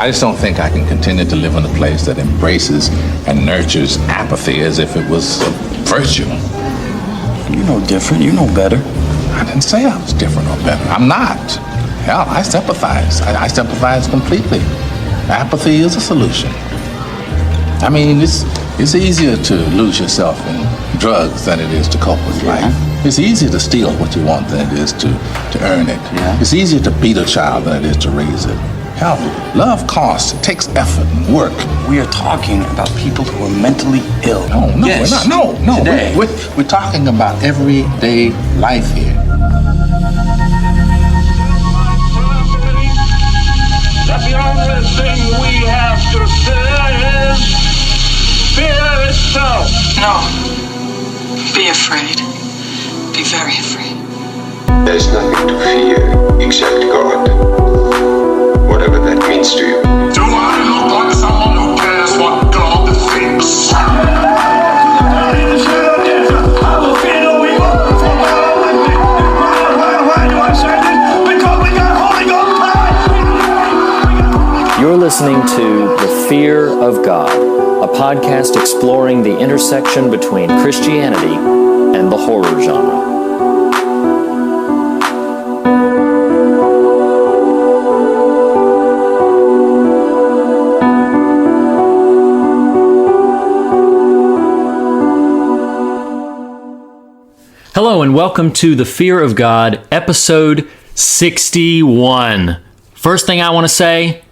I just don't think I can continue to live in a place that embraces and nurtures apathy as if it was a virtue. You know different. You know better. I didn't say I was different or better. I'm not. Hell, I sympathize. I sympathize completely. Apathy is a solution. I mean, it's easier to lose yourself in drugs than it is to cope with life. It's easier to steal what you want than it is to earn it. Yeah. It's easier to beat a child than it is to raise it. Hell, love costs. It takes effort and work. We are talking about people who are mentally ill. No, yes. we're not. No. Today. We're talking about everyday life here. That the only thing we have to fear is fear itself. No. Be afraid. Be very afraid. There's nothing to fear except God. Whatever that means to you. Do I look like someone who cares what God thinks? Why do I say this? Because we got Holy Ghost power! You're listening to The Fear of God, a podcast exploring the intersection between Christianity and the horror genre. Hello and welcome to The Fear of God, episode 61. First thing I want to say,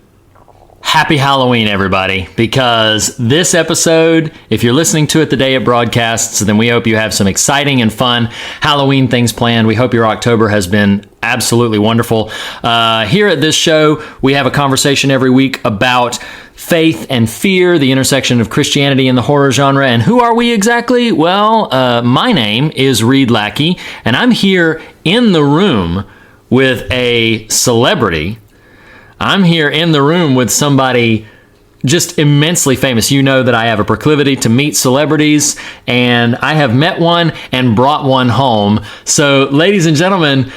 happy Halloween, everybody, because this episode, if you're listening to it the day it broadcasts, then we hope you have some exciting and fun Halloween things planned. We hope your October has been absolutely wonderful. Here at this show, we have a conversation every week about faith and fear, the intersection of Christianity and the horror genre. And who are we exactly? Well, my name is Reed Lackey, and I'm here in the room with a celebrity. I'm here in the room with somebody just immensely famous. You know that I have a proclivity to meet celebrities, and I have met one and brought one home. So, ladies and gentlemen,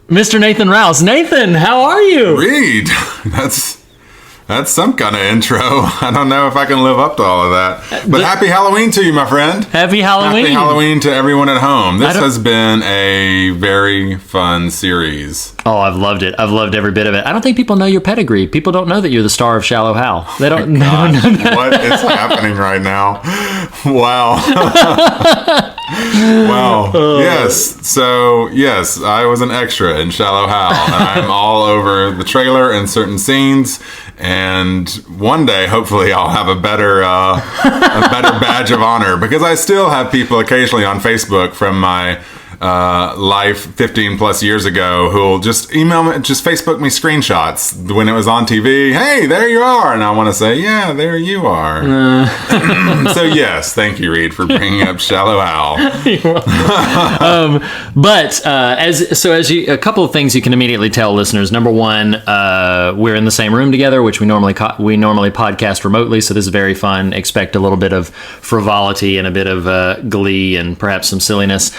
Mr. Nathan Rouse. Nathan, how are you? Reed, that's some kind of intro. I don't know if I can live up to all of that. But happy Halloween to you, my friend. Happy Halloween. Happy Halloween to everyone at home. This has been a very fun series. Oh, I've loved it. I've loved every bit of it. I don't think people know your pedigree. People don't know that you're the star of Shallow Hal. They don't know that. What is happening right now? Wow. Wow. Yes. So, yes, I was an extra in Shallow Hal. And I'm all over the trailer and certain scenes. And one day, hopefully, I'll have a better badge of honor, because I still have people occasionally on Facebook from my life 15 plus years ago who'll just email me, just Facebook me screenshots when it was on TV. Hey, there you are. And I want to say, yeah, there you are. So yes, thank you, Reed, for bringing up Shallow Hal. A couple of things you can immediately tell listeners. Number one, we're in the same room together, which we normally podcast remotely. So this is very fun. Expect a little bit of frivolity and a bit of glee and perhaps some silliness,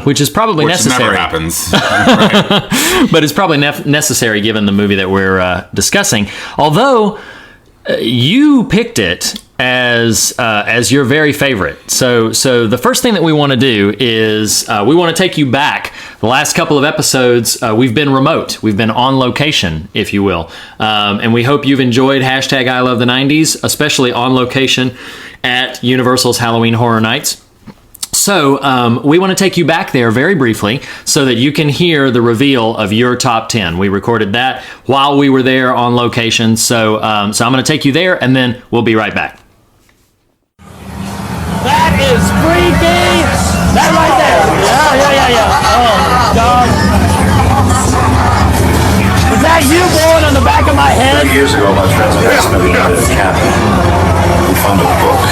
which is probably necessary. Never happens. Right. But it's probably necessary given the movie that we're discussing. Although you picked it as your very favorite. So the first thing that we want to do is we want to take you back. The last couple of episodes, we've been remote. We've been on location, if you will. And we hope you've enjoyed hashtag I Love the 90s, especially on location at Universal's Halloween Horror Nights. So we want to take you back there very briefly so that you can hear the reveal of your top 10. We recorded that while we were there on location. So I'm going to take you there, and then we'll be right back. That is freaky! That right there! Yeah. Oh, my God. Is that you blowing on the back of my head? 30 years ago, my friends and I spent a cabin. We found a book.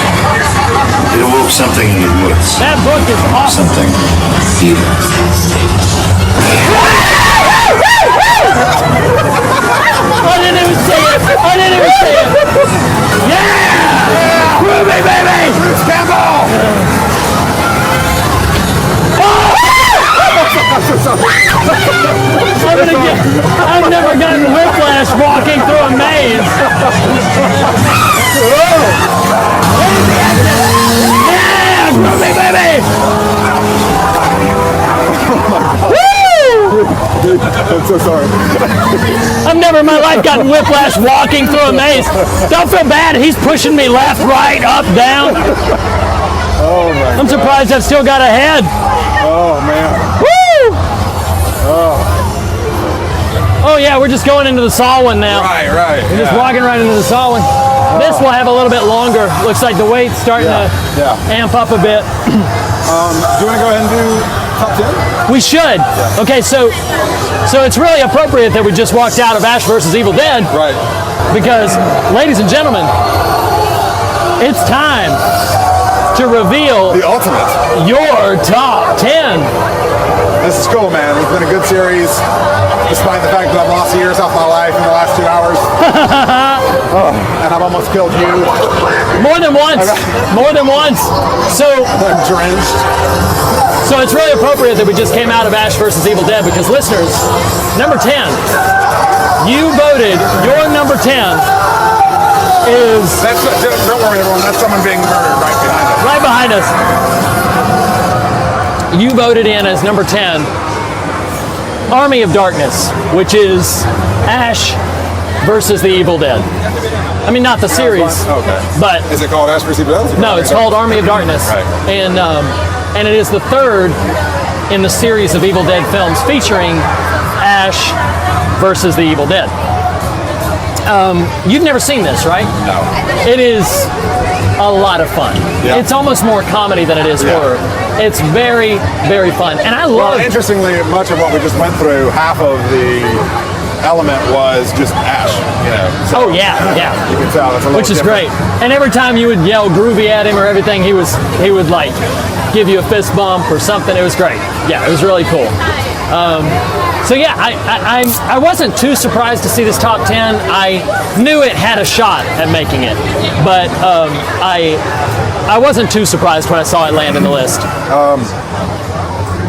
It awoke something in the woods. That book is awesome. Something evil. I didn't even see it. Yeah! Ruby, baby! Bruce Campbell! I've never gotten whiplash walking through a maze. Yeah, groovy baby. I'm so sorry. I've never in my life gotten whiplash walking through a maze. Don't feel bad. He's pushing me left, right, up, down. Oh my I'm surprised I've still got a head. Oh man. Woo! Oh yeah, we're just going into the saw one now. Right. We're just walking right into the saw one. This will have a little bit longer. Looks like the weight's starting to amp up a bit. Do you want to go ahead and do top 10? We should. Okay, so it's really appropriate that we just walked out of Ash vs. Evil Dead. Right. Because, ladies and gentlemen, it's time to reveal The ultimate. your top 10. This is cool, man. It's been a good series, despite the fact that I've lost years off my life in the last 2 hours. And I've almost killed you. More than once. More than once. So I'm drenched. it's really appropriate that we just came out of Ash vs. Evil Dead because, listeners, number 10, you voted your number 10 is... Don't worry, everyone. That's someone being murdered right behind us. Right behind us. You voted in as number 10, Army of Darkness, which is Ash versus the Evil Dead. I mean, not the series, Okay. but Is it called Ash vs. Evil Dead? no, it's called Army of Darkness, Right. and it is the third in the series of Evil Dead films featuring Ash versus the Evil Dead. You've never seen this, right? No. It is a lot of fun. Yeah. It's almost more comedy than it is horror. It's very, very fun, and I love. Well, interestingly, much of what we just went through, half of the element was just Ash. You know. So Oh yeah. you can tell it's a little Which is different. great. And every time you would yell groovy at him or everything, he would like give you a fist bump or something. It was great. Yeah, it was really cool. So yeah, I wasn't too surprised to see this top 10. I knew it had a shot at making it, but I wasn't too surprised when I saw it land in the list.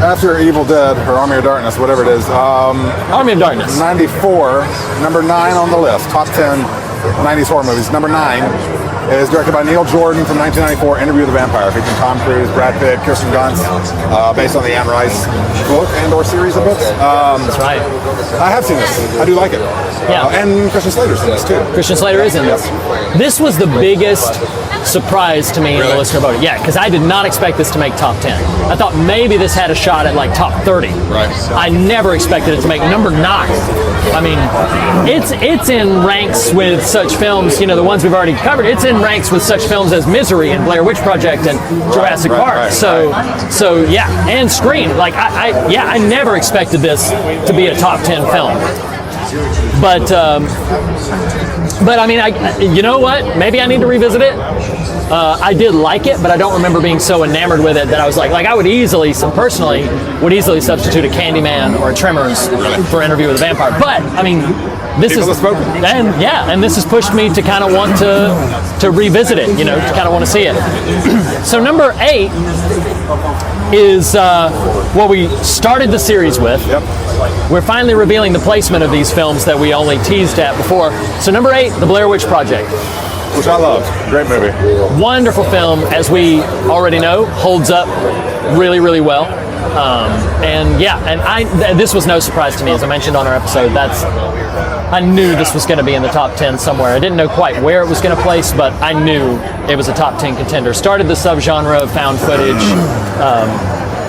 After Evil Dead or Army of Darkness, whatever it is, Army of Darkness. 94, number 9 on the list, top 10 90s horror movies. Number 9 is directed by Neil Jordan from 1994, Interview with the Vampire, featuring Tom Cruise, Brad Pitt, Kirsten Dunst, based on the Anne Rice book and/or series of books. That's right. I have seen this. I do like it. Yeah. And Christian Slater's in this too. Christian Slater is in this. This was the biggest surprise to me in the listener voting. Yeah, because I did not expect this to make top 10. I thought maybe this had a shot at like top 30. Right. I never expected it to make number 9. I mean, it's in ranks with such films, the ones we've already covered. It's in ranks with such films as Misery and Blair Witch Project and Jurassic Park. So yeah, and Scream. Like I never expected this to be a top 10 film. But I mean, you know what? Maybe I need to revisit it. I did like it, but I don't remember being so enamored with it that I was like I would easily substitute a Candyman or a Tremors for Interview with a Vampire. But I mean, this People have spoken. and this has pushed me to kind of want to revisit it. To kind of want to see it. So number 8 is what we started the series with. Yep. We're finally revealing the placement of these films that we only teased at before. So number 8, The Blair Witch Project. Which I loved. Great movie. Wonderful film, as we already know, holds up really, really well. This was no surprise to me, as I mentioned on our episode. I knew this was going to be in the top 10 somewhere. I didn't know quite where it was going to place, but I knew it was a top 10 contender. Started the subgenre of found footage.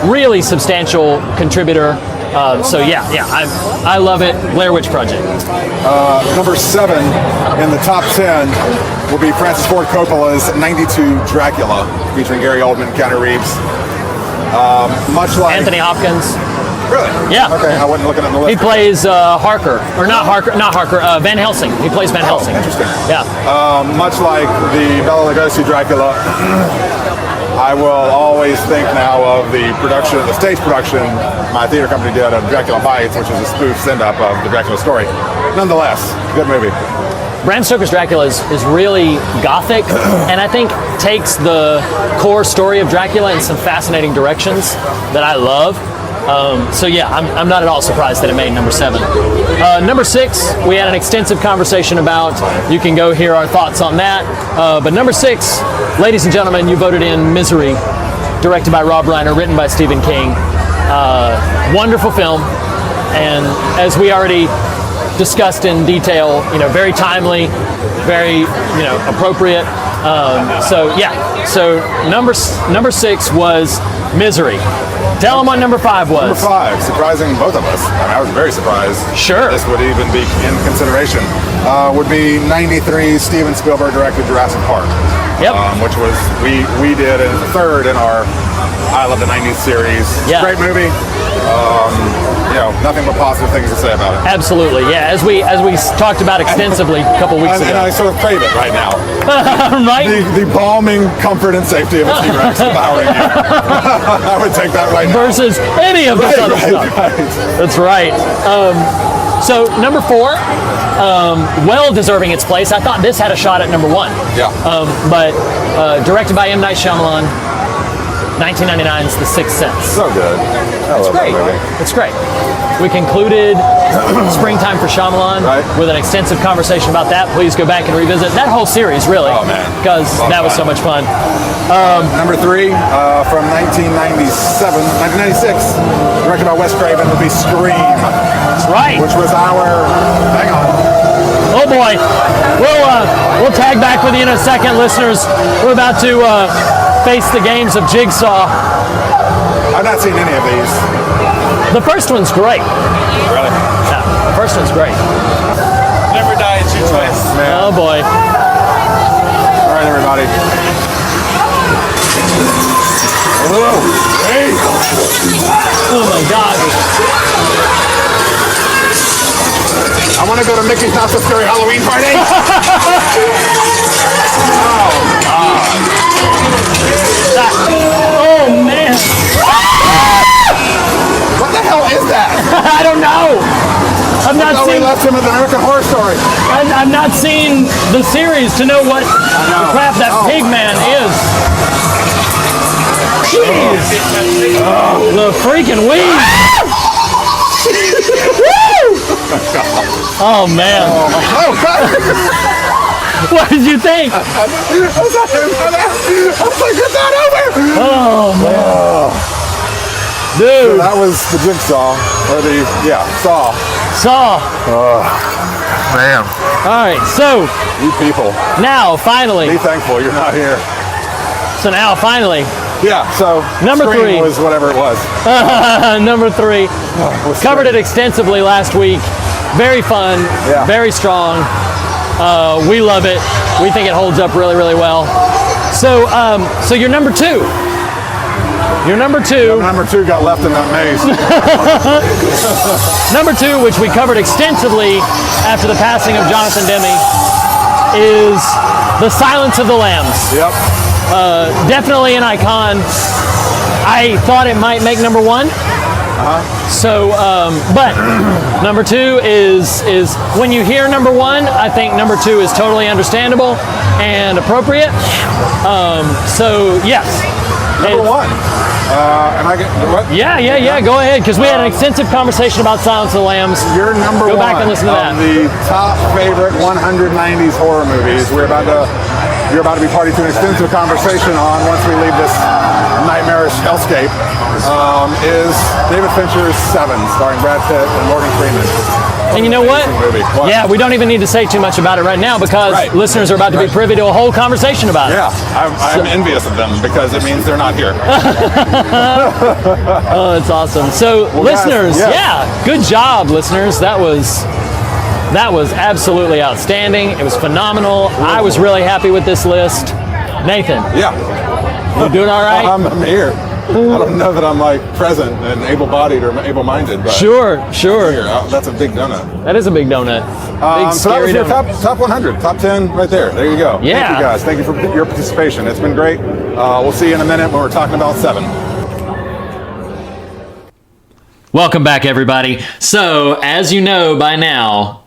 Really substantial contributor. I love it. Blair Witch Project. Number 7 in the top 10 will be Francis Ford Coppola's 92 Dracula, featuring Gary Oldman and Keanu Reeves. Much like Anthony Hopkins. Really? Yeah. Okay, I wasn't looking at the list. He plays Harker, or not Harker, Van Helsing. He plays Van Helsing. Interesting. Yeah. Much like the Bela Lugosi Dracula, I will always think now of the stage production my theater company did of Dracula Bites, which is a spoof send-up of the Dracula story. Nonetheless, good movie. Bram Stoker's Dracula is really gothic, and I think takes the core story of Dracula in some fascinating directions that I love. So yeah, I'm not at all surprised that it made number 7. Number 6, we had an extensive conversation about. You can go hear our thoughts on that. But number 6, ladies and gentlemen, you voted in Misery, directed by Rob Reiner, written by Stephen King. Wonderful film, and as we already discussed in detail, very timely, very appropriate. So number 6 was Misery. Tell them what number 5 was. Number 5, surprising both of us. I was very surprised. Sure. This would even be in consideration. Would be 93, Steven Spielberg directed Jurassic Park. Yep. Which was, we did as the third in our I Love the 90s series. Yeah. Great movie. Nothing but positive things to say about it. Absolutely, yeah. As we talked about extensively a couple weeks ago. And I sort of crave it right now. Right? The balming comfort and safety of a T-Rex devouring you. I would take that right now. Versus any of this other stuff. Right. That's right. So number 4, well deserving its place. I thought this had a shot at number 1. Yeah. But directed by M. Night Shyamalan, 1999's The Sixth Sense. So good. It's great. It's great. We concluded Springtime for Shyamalan with an extensive conversation about that. Please go back and revisit that whole series, really. Oh, man. Because that was so much fun. Number 3, from 1996, directed by Wes Craven, would be Scream. That's right. Which was our, hang on. Oh boy. We'll tag back with you in a second, listeners. We're about to face the games of Jigsaw. I've not seen any of these. The first one's great. Really? Yeah, the first one's great. Never die, it's your choice. Oh boy. All right, everybody. Hello. Hey. Oh my God. I want to go to Mickey's Not So Scary Halloween party. Oh, God. Oh, man. What the hell is that? I don't know. I've not We seen. left him with American Horror Story. I've not seen the series to know what the crap that pig man is. Jeez. The freaking weed. Oh man. Oh, God. What did you think? I was like, get that over. Oh man. Dude. That was the Jigsaw, or Saw. Saw. Man. All right, so You people. now finally. Be thankful you're not here. So now finally, Yeah, so Number Scream 3 was whatever it was. number 3. Covered it extensively last week. Very fun. Yeah. Very strong. We love it. We think it holds up really, really well. So, so you're number 2. You're number 2. Number 2 got left in that maze. Number 2, which we covered extensively after the passing of Jonathan Demme, is The Silence of the Lambs. Yep. Definitely an icon. I thought it might make number 1. So, but number 2 is when you hear number 1, I think number 2 is totally understandable and appropriate. So yes. Number 1. Am I getting what? Yeah. Go ahead, because we had an extensive conversation about Silence of the Lambs. You're number 1. Go back and listen to that. Of the top favorite 190s horror movies. You're about to be party to an extensive conversation on once we leave this nightmarish hellscape. Is David Fincher's Seven, starring Brad Pitt and Morgan Freeman. And you know what? Movie. Yeah, we don't even need to say too much about it right now because Right. listeners are about to be privy to a whole conversation about it. Yeah, I'm envious of them because it means they're not here. Oh, it's awesome. So, listeners, guys, yeah, good job, listeners. That was absolutely outstanding. It was phenomenal. I was really happy with this list. Nathan, Yeah, you doing all right? I'm here. I don't know that I'm like present and able-bodied or able-minded, but Sure. here. That's a big donut. That is a big donut. Big So that was scary your donut. top 100, top 10 right there. There you go. Yeah. Thank you guys. Thank you for your participation. It's been great. We'll see you in a minute when we're talking about 7. Welcome back, everybody. So, as you know by now,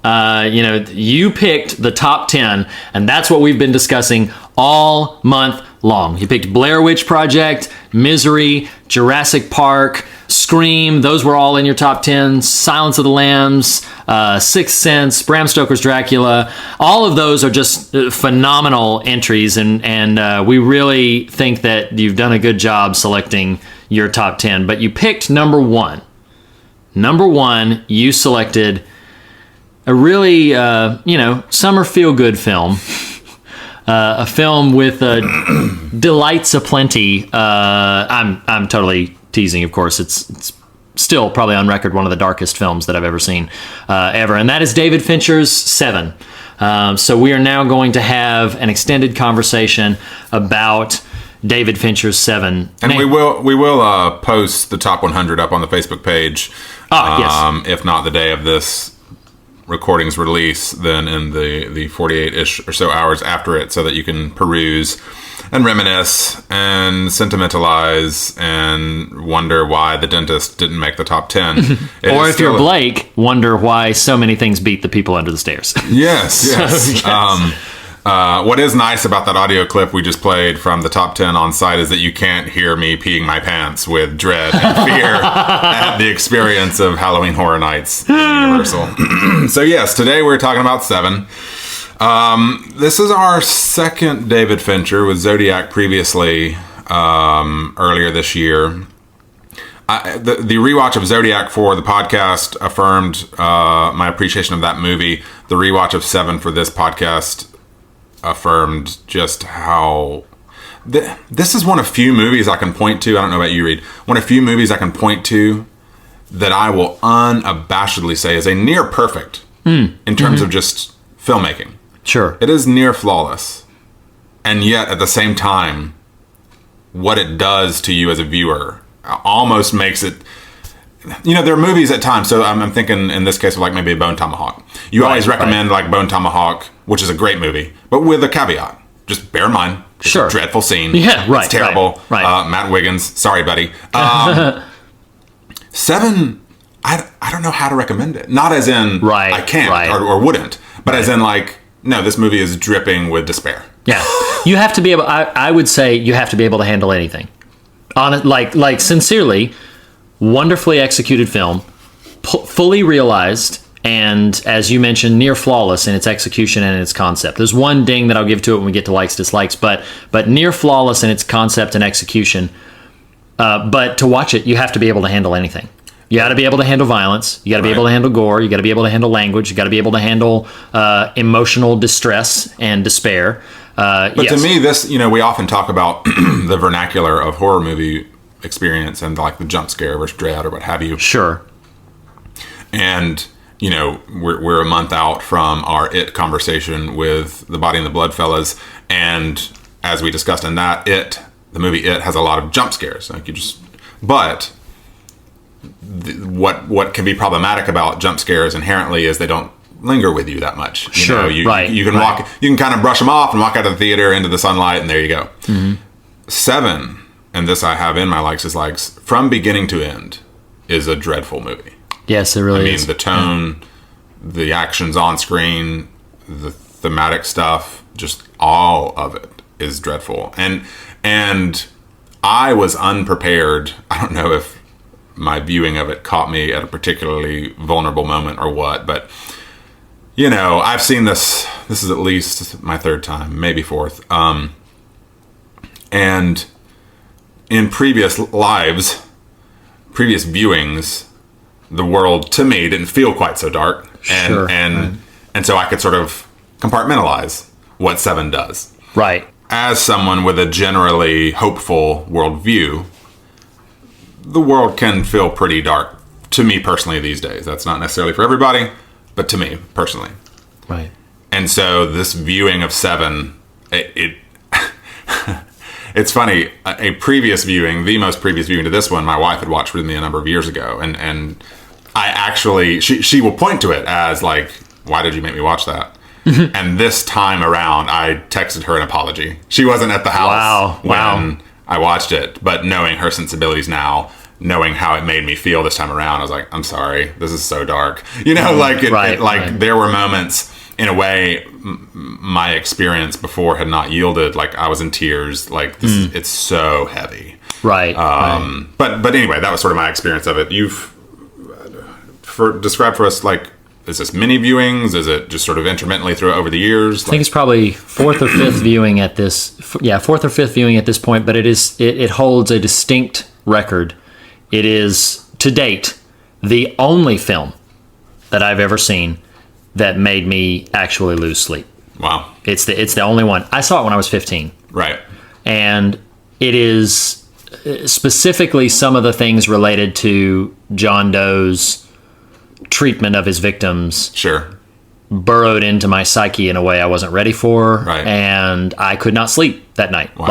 you picked the top 10, and that's what we've been discussing all month long. You picked Blair Witch Project, Misery, Jurassic Park, Scream, those were all in your top 10. Silence of the Lambs, Sixth Sense, Bram Stoker's Dracula. All of those are just phenomenal entries, and we really think that you've done a good job selecting your top 10. But you picked number one. Number one, you selected a really, summer feel-good film. A film with delights aplenty. I'm totally teasing, of course. It's still probably on record one of the darkest films that I've ever seen, ever. And that is David Fincher's Seven. So we are now going to have an extended conversation about David Fincher's Seven. And we will post the top 100 up on the Facebook page. Yes. If not the day of this recording's release, then in the 48-ish or so hours after it, so that you can peruse and reminisce and sentimentalize and wonder why the dentist didn't make the top 10. Or if you're Blake, wonder why so many things beat the people under the stairs. Yes, yes. So, yes. What is nice about that audio clip we just played from the top 10 on site is that you can't hear me peeing my pants with dread and fear at the experience of Halloween Horror Nights in Universal. So yes, today we're talking about Seven. This is our second David Fincher, with Zodiac previously earlier this year. The rewatch of Zodiac for the podcast affirmed my appreciation of that movie. The rewatch of Seven for this podcast affirmed just how... This is one of few movies I can point to. I don't know about you, Reed. One of few movies I can point to that I will unabashedly say is a near perfect in terms of just filmmaking. Sure. It is near flawless. And yet, at the same time, what it does to you as a viewer almost makes it... there are movies at times, so I'm thinking in this case of like maybe a Bone Tomahawk. You always recommend like Bone Tomahawk, which is a great movie, but with a caveat. Just bear in mind, it's a dreadful scene. Yeah, right. It's terrible. Right. Matt Wiggins, sorry, buddy. Seven, I don't know how to recommend it. Not as in I can't or wouldn't, but as in like, no, this movie is dripping with despair. Yeah. You have to be able, I would say you have to be able to handle anything. Like sincerely, wonderfully executed film, fully realized, and as you mentioned, near flawless in its execution and its concept. There's one ding that I'll give to it when we get to likes, dislikes, but near flawless in its concept and execution. But to watch it, you have to be able to handle anything. You got to be able to handle violence. You got to be able to handle gore. You got to be able to handle language. You got to be able to handle emotional distress and despair. But to me, this, we often talk about the vernacular of horror movie experience and like the jump scare versus dread or what have you. Sure. And we're a month out from our It conversation with The Body and the Blood fellas, and as we discussed in that, the movie It has a lot of jump scares. Like but what can be problematic about jump scares inherently is they don't linger with you that much. You can walk, you can kind of brush them off and walk out of the theater into the sunlight, and there you go. Mm-hmm. Seven, and this I have in my likes, from beginning to end, is a dreadful movie. Yes, it really is. The tone, the actions on screen, the thematic stuff, just all of it is dreadful. And I was unprepared. I don't know if my viewing of it caught me at a particularly vulnerable moment or what, but I've seen this. This is at least my third time, maybe fourth. And in previous viewings, the world to me didn't feel quite so dark, and so I could sort of compartmentalize what Seven does. Right. As someone with a generally hopeful worldview, the world can feel pretty dark to me personally these days. That's not necessarily for everybody, but to me personally. Right. And so this viewing of Seven, it's funny, a previous viewing, the most previous viewing to this one, my wife had watched with me a number of years ago, and I actually, she will point to it as like, why did you make me watch that? And this time around, I texted her an apology. She wasn't at the house when I watched it, but knowing her sensibilities now, knowing how it made me feel this time around, I was like, I'm sorry, this is so dark. There were moments, in a way, my experience before had not yielded. Like, I was in tears. Like, it's so heavy. Right. But anyway, that was sort of my experience of it. Describe for us, like, is this mini viewings? Is it just sort of intermittently through over the years? I think it's probably fourth or fifth viewing at this. Fourth or fifth viewing at this point. But it holds a distinct record. It is to date the only film that I've ever seen that made me actually lose sleep. Wow. It's the only one. I saw it when I was 15. Right. And it is specifically some of the things related to John Doe's treatment of his victims. Sure. Burrowed into my psyche in a way I wasn't ready for. Right. And I could not sleep that night. Wow.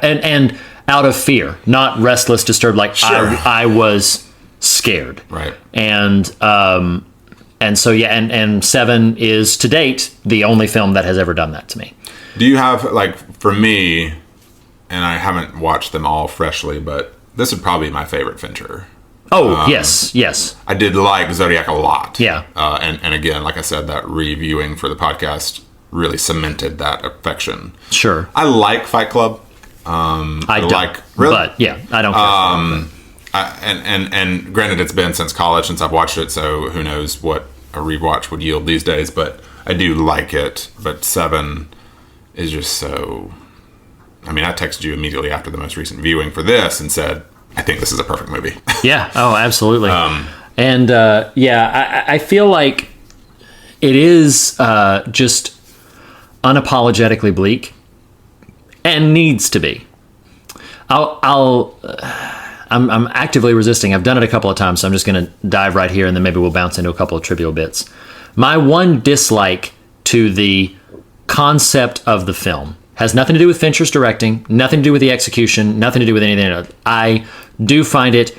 And out of fear, not restless, disturbed. Like Sure. I was scared. Right. And so, and Seven is to date the only film that has ever done that to me. Do you have, like, for me, and I haven't watched them all freshly, but this would probably be my favorite Fincher. Oh, yes. I did like Zodiac a lot. Yeah. And again, like I said, that reviewing for the podcast really cemented that affection. Sure. I like Fight Club. I don't. like, really? But yeah, I don't care. And granted, it's been since college since I've watched it, so who knows what a rewatch would yield these days. But I do like it. But Seven is just so. I mean, I texted you immediately after the most recent viewing for this and said, I think this is a perfect movie. Yeah. Oh, absolutely. I feel like it is just unapologetically bleak and needs to be. I'm actively resisting. I've done it a couple of times, so I'm just going to dive right here, and then maybe we'll bounce into a couple of trivial bits. My one dislike to the concept of the film has nothing to do with Fincher's directing, nothing to do with the execution, nothing to do with anything else. I do find it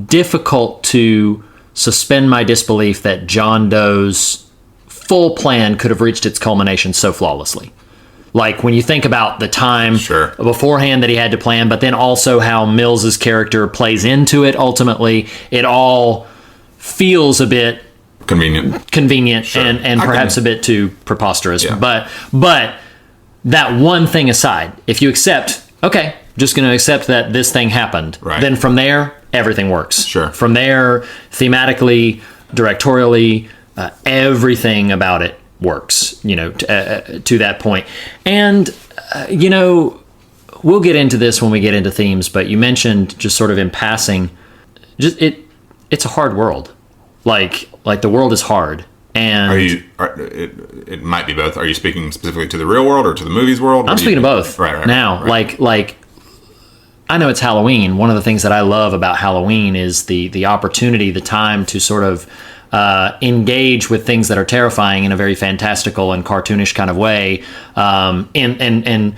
difficult to suspend my disbelief that John Doe's full plan could have reached its culmination so flawlessly. Like, when you think about the time beforehand that he had to plan, but then also how Mills's character plays into it ultimately, it all feels a bit convenient Sure. and perhaps a bit too preposterous. Yeah. But that one thing aside, if you accept, okay, just going to accept that this thing happened, then from there, everything works. Sure. From there, thematically, directorially, everything about it works, to that point. And, we'll get into this when we get into themes, but you mentioned just sort of in passing, it's a hard world. Like the world is hard. And it might be both. Are you speaking specifically to the real world or to the movies world? I'm speaking to both. Right. Now, like I know it's Halloween. One of the things that I love about Halloween is the opportunity, the time to sort of engage with things that are terrifying in a very fantastical and cartoonish kind of way. And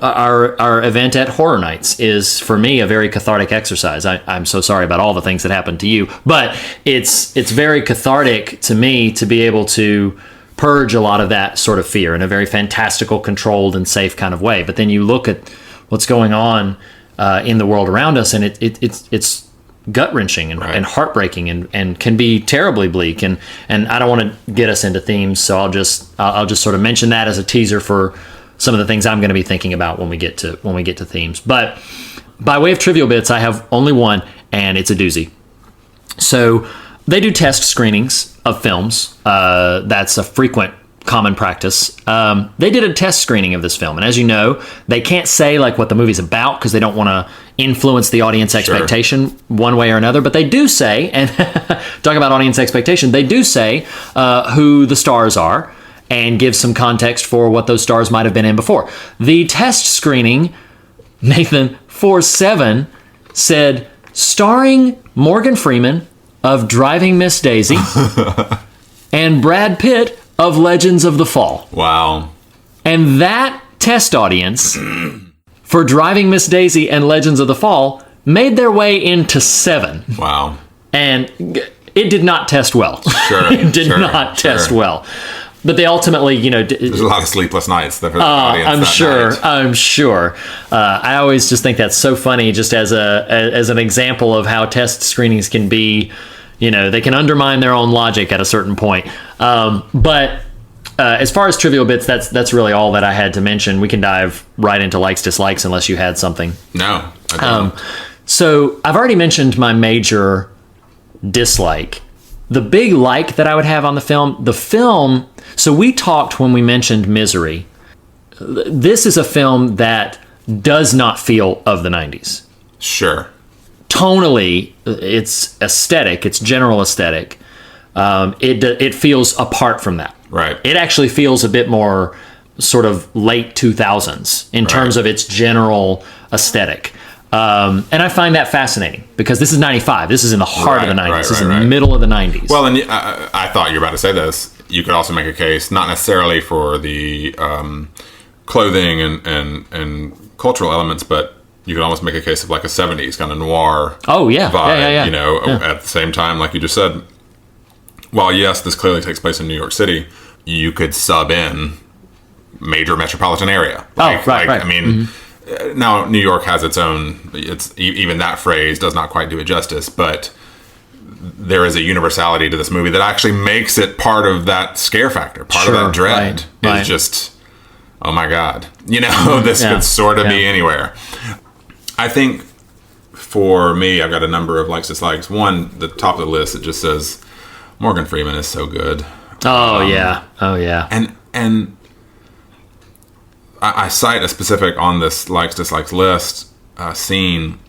our event at Horror Nights is, for me, a very cathartic exercise. I'm so sorry about all the things that happened to you, but it's very cathartic to me to be able to purge a lot of that sort of fear in a very fantastical, controlled, and safe kind of way. But then you look at what's going on in the world around us, and it's gut-wrenching and heartbreaking and can be terribly bleak, and I don't want to get us into themes, so I'll just sort of mention that as a teaser for some of the things I'm going to be thinking about when we get to themes. But by way of trivial bits, I have only one, and it's a doozy. So they do test screenings of films. That's a frequent common practice. They did a test screening of this film, and as you know, they can't say like what the movie's about because they don't want to influence the audience expectation one way or another, but they do say, and talk about audience expectation, they do say who the stars are and give some context for what those stars might have been in before. The test screening, Nathan, for Seven, said starring Morgan Freeman of Driving Miss Daisy and Brad Pitt of Legends of the Fall. Wow. And that test audience for Driving Miss Daisy and Legends of the Fall made their way into Seven. Wow. And it did not test well. Sure. It did not test well. But they ultimately, there's a lot of sleepless nights for the audience. I'm sure. I always just think that's so funny, just as an example of how test screenings can be. They can undermine their own logic at a certain point. But as far as trivial bits, that's really all that I had to mention. We can dive right into likes, dislikes, unless you had something. No, I don't. So I've already mentioned my major dislike. The big like that I would have on the film, so we talked when we mentioned Misery. This is a film that does not feel of the 90s. Sure. Tonally, it's aesthetic, it's general aesthetic. It feels apart from that. Right. It actually feels a bit more sort of late 2000s in terms of its general aesthetic. And I find that fascinating because this is 95. This is in the heart of the 90s. This is in the middle of the 90s. Well, and I thought you were about to say this. You could also make a case, not necessarily for the clothing and cultural elements, but you could almost make a case of like a 70s kind of noir vibe, you know, at the same time, like you just said. While, yes, this clearly takes place in New York City, you could sub in major metropolitan area. Right. I mean, now New York has its own, even that phrase does not quite do it justice, but there is a universality to this movie that actually makes it part of that scare factor, part of that dread. It's just, oh my God, you know, this could sort of be anywhere. I think for me, I've got a number of likes, dislikes. One, the top of the list, it just says, Morgan Freeman is so good. Oh yeah. And I cite a specific on this likes, dislikes list scene.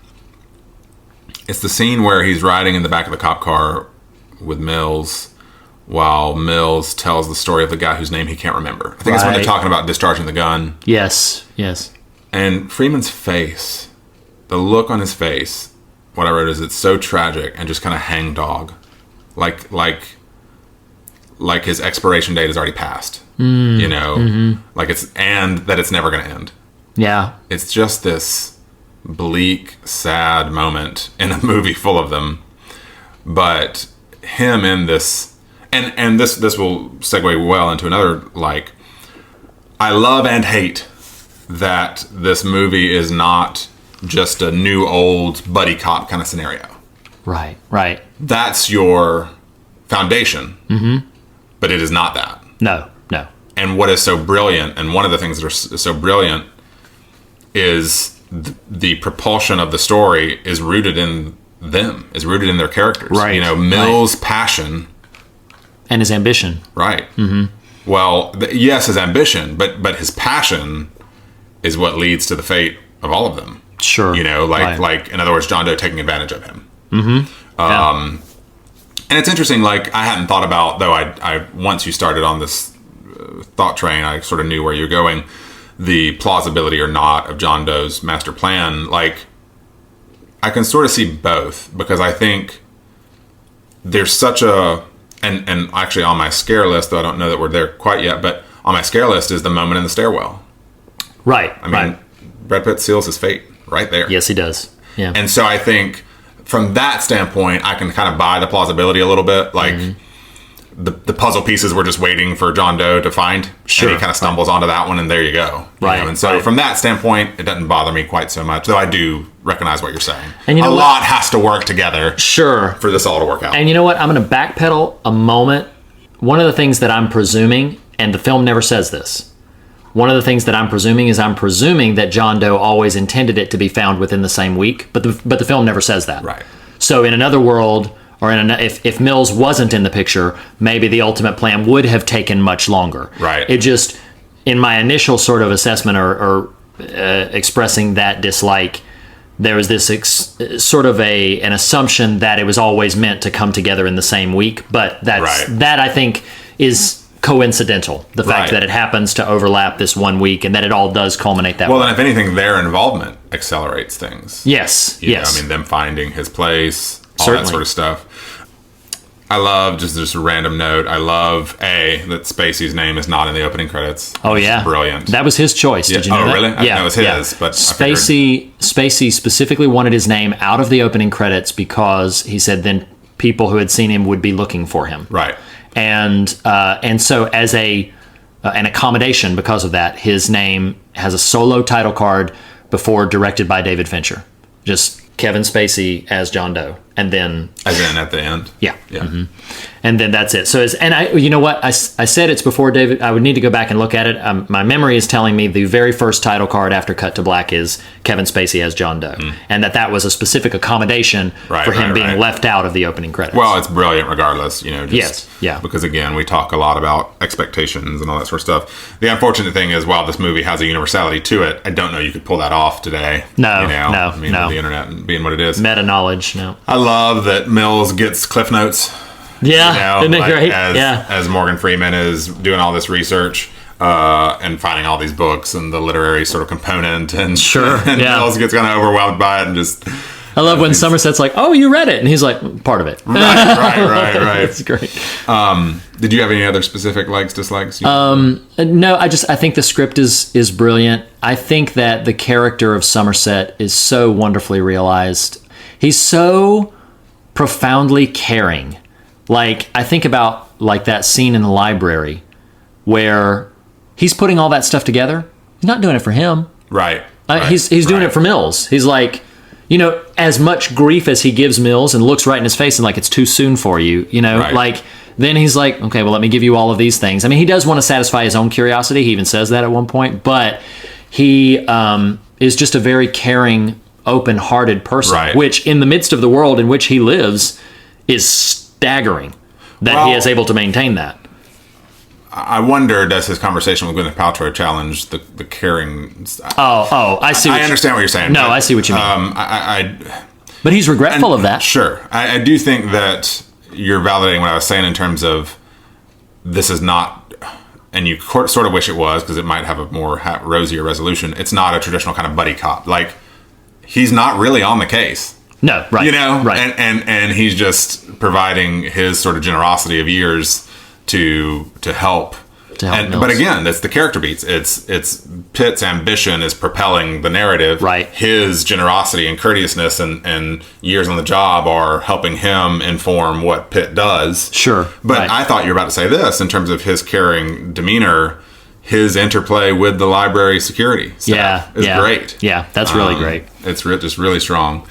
It's the scene where he's riding in the back of the cop car with Mills while Mills tells the story of the guy whose name he can't remember. I think it's when they're talking about discharging the gun. Yes. And Freeman's face, the look on his face, what I wrote is it's so tragic and just kind of hangdog. Like his expiration date has already passed, you know, like and that it's never going to end. Yeah. It's just this bleak, sad moment in a movie full of them. But him in this, and this will segue well into another, like, I love and hate that this movie is not just a new old buddy cop kind of scenario. Right. That's your foundation. But it is not that. No. And what is so brilliant, and one of the things that are so brilliant, is the propulsion of the story is rooted in them, is rooted in their characters. Right. You know, Mills' passion. And his ambition. Right. Well, yes, his ambition, but his passion is what leads to the fate of all of them. Sure. You know, like in other words, John Doe taking advantage of him. And it's interesting, like, I hadn't thought about, though I once you started on this thought train, I sort of knew where you're going, the plausibility or not of John Doe's master plan. Like, I can sort of see both, because I think there's such a, and actually on my scare list, though I don't know that we're there quite yet, but on my scare list is the moment in the stairwell. Right. I mean, Brad Pitt seals his fate right there. Yes, he does. Yeah. And so I think, from that standpoint, I can kind of buy the plausibility a little bit. Like, the puzzle pieces we're just waiting for John Doe to find. Sure. And he kind of stumbles onto that one, and there you go. Right. You know? And so from that standpoint, it doesn't bother me quite so much, though I do recognize what you're saying. And you know, a lot has to work together for this all to work out. And you know what? I'm going to backpedal a moment. One of the things that I'm presuming, and the film never says this, one of the things that I'm presuming that John Doe always intended it to be found within the same week, but the film never says that. Right. So in another world, or if Mills wasn't in the picture, maybe the ultimate plan would have taken much longer. Right. It just, in my initial sort of assessment or expressing that dislike, there was this sort of an assumption that it was always meant to come together in the same week, but that I think is coincidental. The fact that it happens to overlap this 1 week and that it all does culminate that way. Well, and if anything, their involvement accelerates things. Yes. You know, I mean, them finding his place, all that sort of stuff. I love, just a random note, I love, that Spacey's name is not in the opening credits. Oh, yeah. Brilliant. That was his choice. Did you know that? Oh, really? I didn't know it was his, but Spacey specifically wanted his name out of the opening credits because he said then people who had seen him would be looking for him. Right. And so as an accommodation because of that, his name has a solo title card before directed by David Fincher. Just Kevin Spacey as John Doe. and then As in at the end. yeah. Yeah. And then that's it. So you know what? I said it's before David. I would need to go back and look at it. My memory is telling me the very first title card after cut to black is Kevin Spacey as John Doe, and that was a specific accommodation for him being left out of the opening credits. Well, it's brilliant regardless, you know. Just Yes, yeah. Because again, we talk a lot about expectations and all that sort of stuff. The unfortunate thing is, while this movie has a universality to it, I don't know you could pull that off today. No, you know? no, I mean, no. with the internet and being what it is. Meta knowledge, no. I love that Mills gets Cliff Notes. Yeah, isn't it great? As Morgan Freeman is doing all this research and finding all these books and the literary sort of component, and and Mills gets kind of overwhelmed by it and just. I love when Somerset's like, "Oh, you read it," and he's like, "Part of it." Right. It's great. Did you have any other specific likes, dislikes? No, I think the script is brilliant. I think that the character of Somerset is so wonderfully realized. He's so profoundly caring. Like, I think about like that scene in the library where he's putting all that stuff together. He's not doing it for him. Right. He's doing it for Mills. He's like, as much grief as he gives Mills and looks right in his face and like, it's too soon for you, like, then he's like, okay, well, let me give you all of these things. I mean, he does want to satisfy his own curiosity. He even says that at one point, but he is just a very caring, open-hearted person, which in the midst of the world in which he lives is staggering that he is able to maintain that. I wonder, does his conversation with Gwyneth Paltrow challenge the caring? I see. I understand what you're saying. No, I see what you mean. But he's regretful of that. Sure. I do think that you're validating what I was saying in terms of this is not, and you sort of wish it was because it might have a more rosier resolution. It's not a traditional kind of buddy cop. Like, he's not really on the case. No, right. Right. And he's just providing his sort of generosity of years to help. But again, that's the character beats. It's Pitt's ambition is propelling the narrative. Right. His generosity and courteousness and years on the job are helping him inform what Pitt does. Sure. But I thought you were about to say this in terms of his caring demeanor. His interplay with the library security staff is great. Yeah, that's really great. It's just really strong.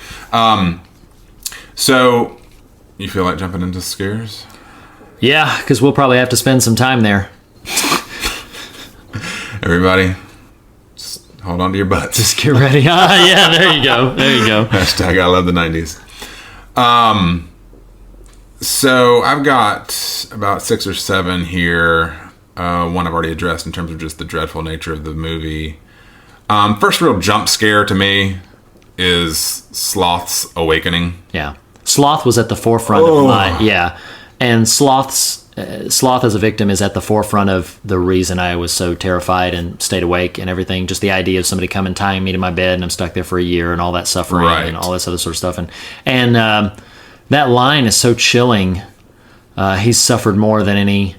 So, you feel like jumping into scares? Yeah, because we'll probably have to spend some time there. Everybody, just hold on to your butts. Just get ready. Yeah, there you go. Hashtag I love the 90s. So, I've got about 6 or 7 here. One I've already addressed in terms of just the dreadful nature of the movie. First real jump scare to me is Sloth's awakening. Yeah. Sloth was at the forefront of my... And Sloth as a victim is at the forefront of the reason I was so terrified and stayed awake and everything. Just the idea of somebody coming tying me to my bed and I'm stuck there for a year and all that suffering and all this other sort of stuff. And that line is so chilling. He's suffered more than any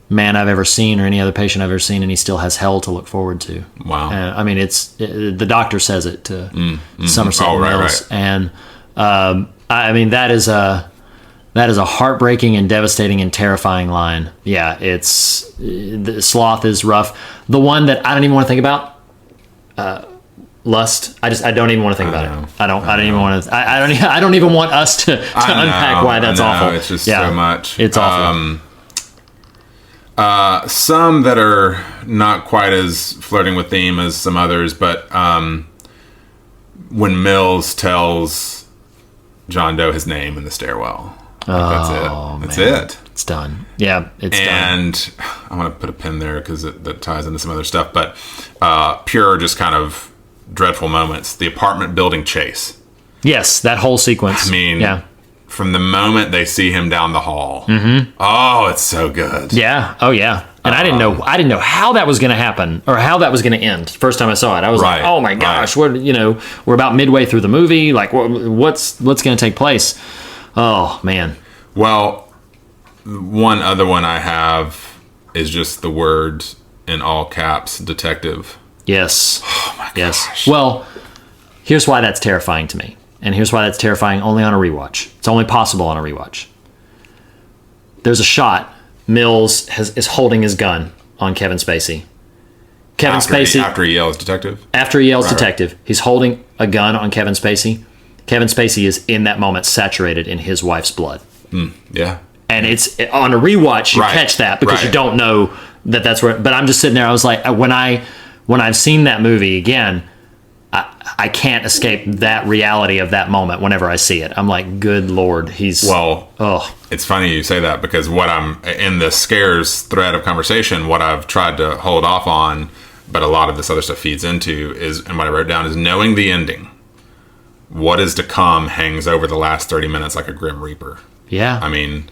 man I've ever seen or any other patient I've ever seen, and he still has hell to look forward to. Wow. I mean, the doctor says it to Somerset Mills. Right. And I mean, that is a heartbreaking and devastating and terrifying line. Yeah, the Sloth is rough. The one that I don't even want to think about, Lust. I don't even want to think about it. I don't even want to. I don't even want us to unpack why that's awful. It's just so much. It's awful. Some that are not quite as flirting with theme as some others, but when Mills tells John Doe his name in the stairwell. That's it. It's done. Yeah, it's done. And I want to put a pin there because that ties into some other stuff. But pure, just kind of dreadful moments. The apartment building chase. Yes, that whole sequence. I mean, from the moment they see him down the hall. Mm-hmm. Oh, it's so good. Yeah. Oh, yeah. And I didn't know how that was going to happen or how that was going to end. First time I saw it, I was like, "Oh my gosh, we're about midway through the movie. Like, what's going to take place?" Oh, man. Well, one other one I have is just the word in all caps, detective. Yes. Oh, my gosh. Yes. Well, here's why that's terrifying to me. And here's why that's terrifying only on a rewatch. It's only possible on a rewatch. There's a shot. Mills is holding his gun on Kevin Spacey. After he yells detective? After he yells detective. He's holding a gun on Kevin Spacey. Kevin Spacey is in that moment saturated in his wife's blood. Yeah. And it's on a rewatch, you Right. catch that because Right. you don't know that's where. But I'm just sitting there. I was like, when I've seen that movie again, I can't escape that reality of that moment. Whenever I see it, I'm like, good Lord, he's It's funny you say that because what I'm in the scares thread of conversation, what I've tried to hold off on, but a lot of this other stuff feeds into is, and what I wrote down is knowing the ending. What is to come hangs over the last 30 minutes like a grim reaper. Yeah. I mean,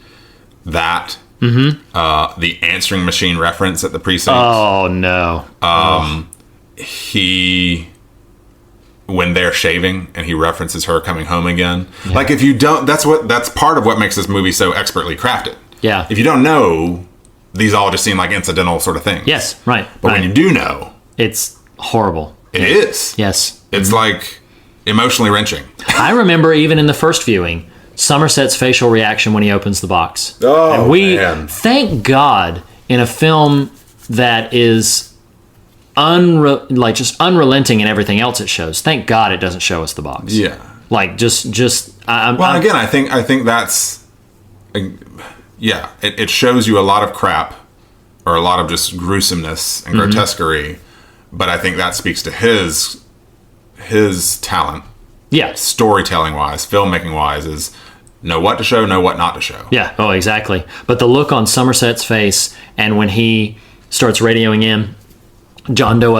that, the answering machine reference at the precinct. Oh, no. When they're shaving and he references her coming home again. Yeah. Like, if you don't, that's part of what makes this movie so expertly crafted. Yeah. If you don't know, these all just seem like incidental sort of things. Yes, right. But when you do know, it's horrible. It is. Yes. It's like emotionally wrenching. I remember even in the first viewing, Somerset's facial reaction when he opens the box. Oh, and we, man. thank God, in a film that is just unrelenting in everything else it shows. Thank God it doesn't show us the box. Yeah. Like again, I think that's, yeah, it shows you a lot of crap or a lot of just gruesomeness and grotesquerie, but I think that speaks to his talent. Yeah. Storytelling wise, filmmaking wise, is know what to show, know what not to show. Yeah. Oh, exactly. But the look on Somerset's face, and when he starts radioing in, John Doe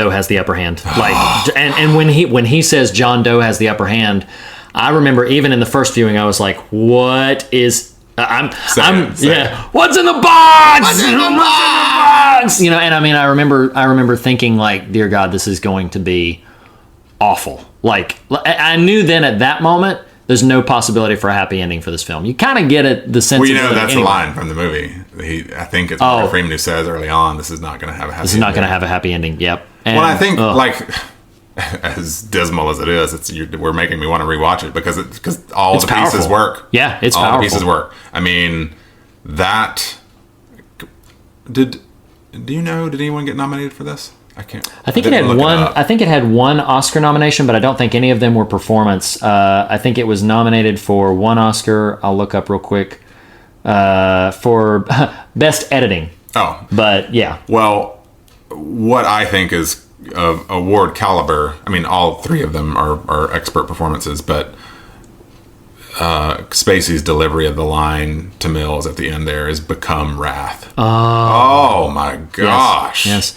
has the upper hand. Like, and when he says John Doe has the upper hand, I remember even in the first viewing, I was like, "What is?" Yeah. What's in the box? What's in the box? You know, and I mean, I remember thinking, like, dear God, this is going to be awful. Like, I knew then at that moment, there's no possibility for a happy ending for this film. You kind of get it, the sense. Well, you know, that's the line from the movie. I think it's Morgan Freeman who says early on, "This is not going to have a happy. This is not going to have a happy ending." Yep. And, well, I think like as dismal as it is, we're making me want to rewatch it because all the powerful. pieces work. Yeah, it's all powerful. The pieces work. I mean, did anyone get nominated for this? I think it had one. I think it had one Oscar nomination, but I don't think any of them were performance. I think it was nominated for one Oscar. I'll look up real quick for best editing. Oh, but yeah. Well, what I think is of award caliber. I mean, all three of them are expert performances, but Spacey's delivery of the line to Mills at the end there has become wrath. Oh my gosh! Yes.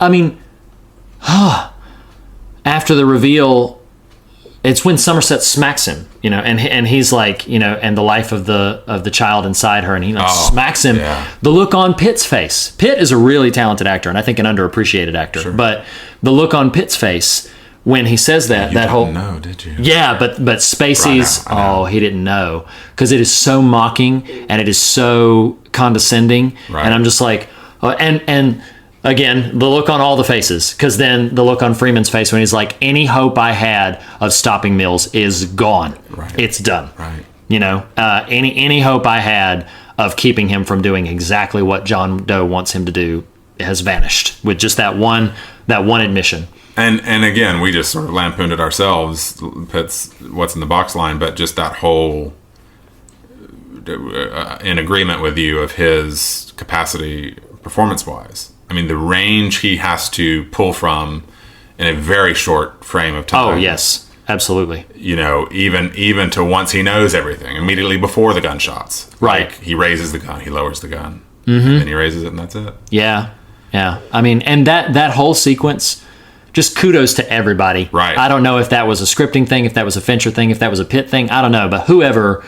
I mean, after the reveal, it's when Somerset smacks him, you know, and he's like, you know, and the life of the child inside her, and he smacks him. Yeah. The look on Pitt's face. Pitt is a really talented actor, and I think an underappreciated actor. Sure. But the look on Pitt's face when he says that, you whole. Didn't know, did you? Yeah, but Spacey's. I know. He didn't know because it is so mocking and it is so condescending, Right. and I'm just like, and. Again, the look on all the faces, because then the look on Freeman's face when he's like, any hope I had of stopping Mills is gone. Right. It's done. Right. You know, any hope I had of keeping him from doing exactly what John Doe wants him to do has vanished with just that one admission. And again, we just sort of lampooned it ourselves. Pitt's what's in the box line, but just that whole in agreement with you of his capacity performance-wise. I mean, the range he has to pull from in a very short frame of time. Oh, yes. Absolutely. You know, even to once he knows everything, immediately before the gunshots. Right. Like, he raises the gun, he lowers the gun, Mm-hmm. and then he raises it, and that's it. Yeah. Yeah. I mean, and that whole sequence, just kudos to everybody. Right. I don't know if that was a scripting thing, if that was a Fincher thing, if that was a Pitt thing. I don't know. But whoever,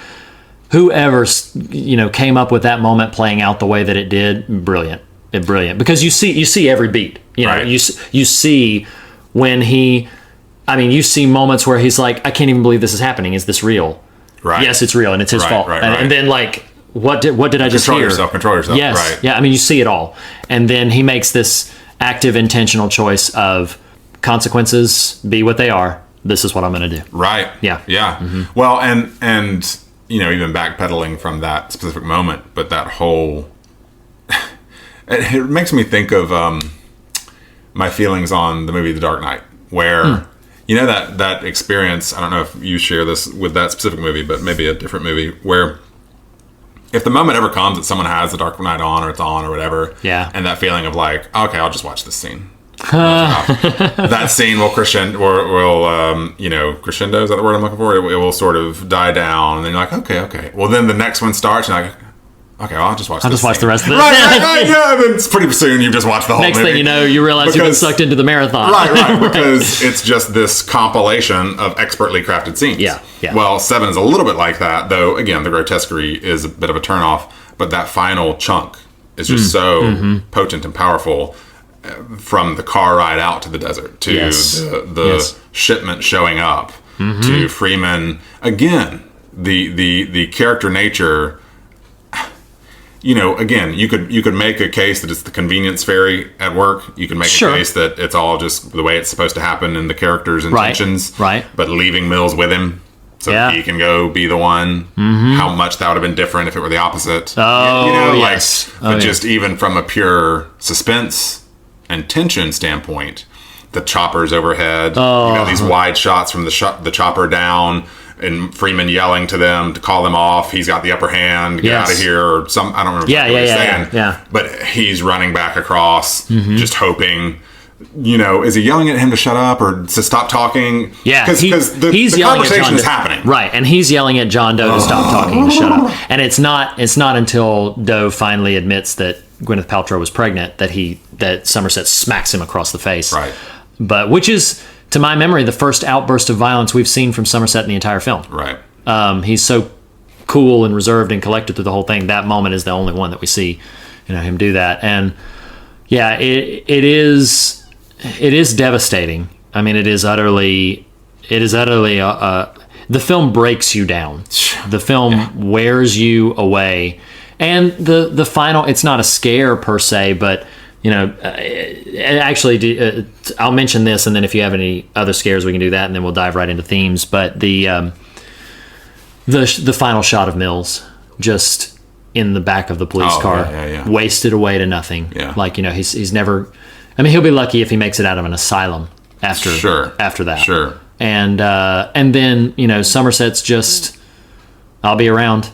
you know, came up with that moment playing out the way that it did, brilliant. Brilliant, because you see every beat. You know, Right. you see when you see moments where he's like, I can't even believe this is happening. Is this real? Right. Yes, it's real, and it's his fault. Right. And then like, what did I just hear? Control yourself. Yes. Right. Yeah. I mean, you see it all, and then he makes this active, intentional choice of consequences be what they are. This is what I'm going to do. Right. Yeah. Yeah. Mm-hmm. Well, and you know, even backpedaling from that specific moment, but that whole. It makes me think of my feelings on the movie The Dark Knight, where You know that experience, I don't know if you share this with that specific movie, but maybe a different movie, where if the moment ever comes that someone has The Dark Knight on or it's on or whatever, and that feeling of like, okay, I'll just watch this scene. That scene will crescendo, crescendo, is that the word I'm looking for? It will sort of die down, and then you're like, okay. Well, then the next one starts, and you're like, okay, well, I'll just watch the rest of this. Right, yeah. Then it's pretty soon you've just watched the whole movie. Next thing you know, you realize you've been sucked into the marathon. Right, because it's just this compilation of expertly crafted scenes. Yeah. Well, Seven is a little bit like that, though, again, the grotesquerie is a bit of a turnoff, but that final chunk is just so potent and powerful, from the car ride out to the desert, to the shipment showing up, to Freeman. Again, the character nature... again, you could make a case that it's the convenience fairy at work. You can make a case that it's all just the way it's supposed to happen in the character's intentions. Right. But leaving Mills with him so he can go be the one. How much that would have been different if it were the opposite. Just even from a pure suspense and tension standpoint, the choppers overhead, these wide shots from the chopper down, and Freeman yelling to them to call them off. He's got the upper hand. Get out of here. Or some, I don't remember what he's saying. Yeah. But he's running back across, just hoping. Is he yelling at him to shut up or to stop talking? Yeah, because the conversation is happening. Right, and he's yelling at John Doe to stop talking, to shut up. And it's not until Doe finally admits that Gwyneth Paltrow was pregnant that Somerset smacks him across the face. Right. But which is, to my memory, the first outburst of violence we've seen from Somerset in the entire film. Right. He's so cool and reserved and collected through the whole thing. That moment is the only one that we see, him do that. And yeah, it is devastating. I mean, it is utterly. The film breaks you down. The film wears you away, and the final. It's not a scare per se, but. Actually, I'll mention this, and then if you have any other scares, we can do that, and then we'll dive right into themes. But the final shot of Mills just in the back of the police car, wasted away to nothing. Yeah. Like he's never. I mean, he'll be lucky if he makes it out of an asylum after that. Sure. And then Somerset's just, I'll be around.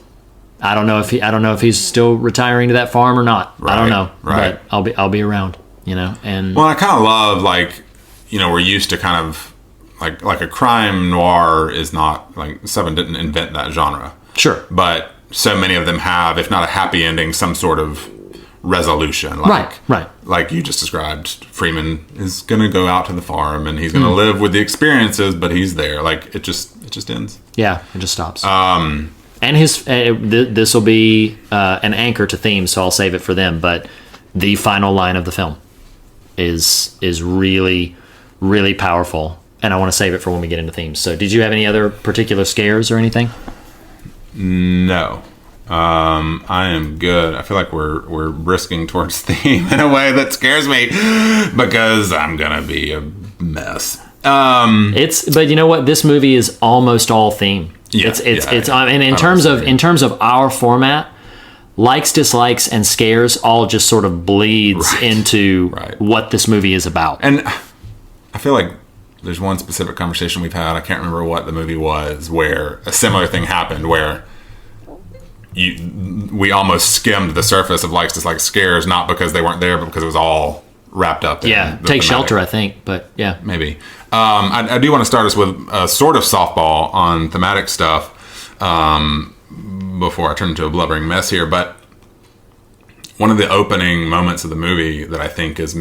I don't know if he's still retiring to that farm or not. I don't know. Right. But I'll be around, and well, I kind of love we're used to kind of like a crime noir is not Seven didn't invent that genre. Sure. But so many of them have, if not a happy ending, some sort of resolution. Right. Like you just described, Freeman is going to go out to the farm and he's going to live with the experiences, but he's there. Like it just ends. Yeah, it just stops. And this will be an anchor to themes, so I'll save it for them. But the final line of the film is really, really powerful, and I want to save it for when we get into themes. So, did you have any other particular scares or anything? No, I am good. I feel like we're brisking towards theme in a way that scares me because I'm gonna be a mess. But you know what? This movie is almost all theme. Yeah, it's and in terms of our format, likes, dislikes, and scares all just sort of bleeds into what this movie is about. And I feel like there's one specific conversation we've had, I can't remember what the movie was, where a similar thing happened where we almost skimmed the surface of likes, dislikes, scares, not because they weren't there, but because it was all wrapped up in Take Shelter, I think, but yeah. Maybe. I do want to start us with a sort of softball on thematic stuff before I turn into a blubbering mess here, but one of the opening moments of the movie that I think is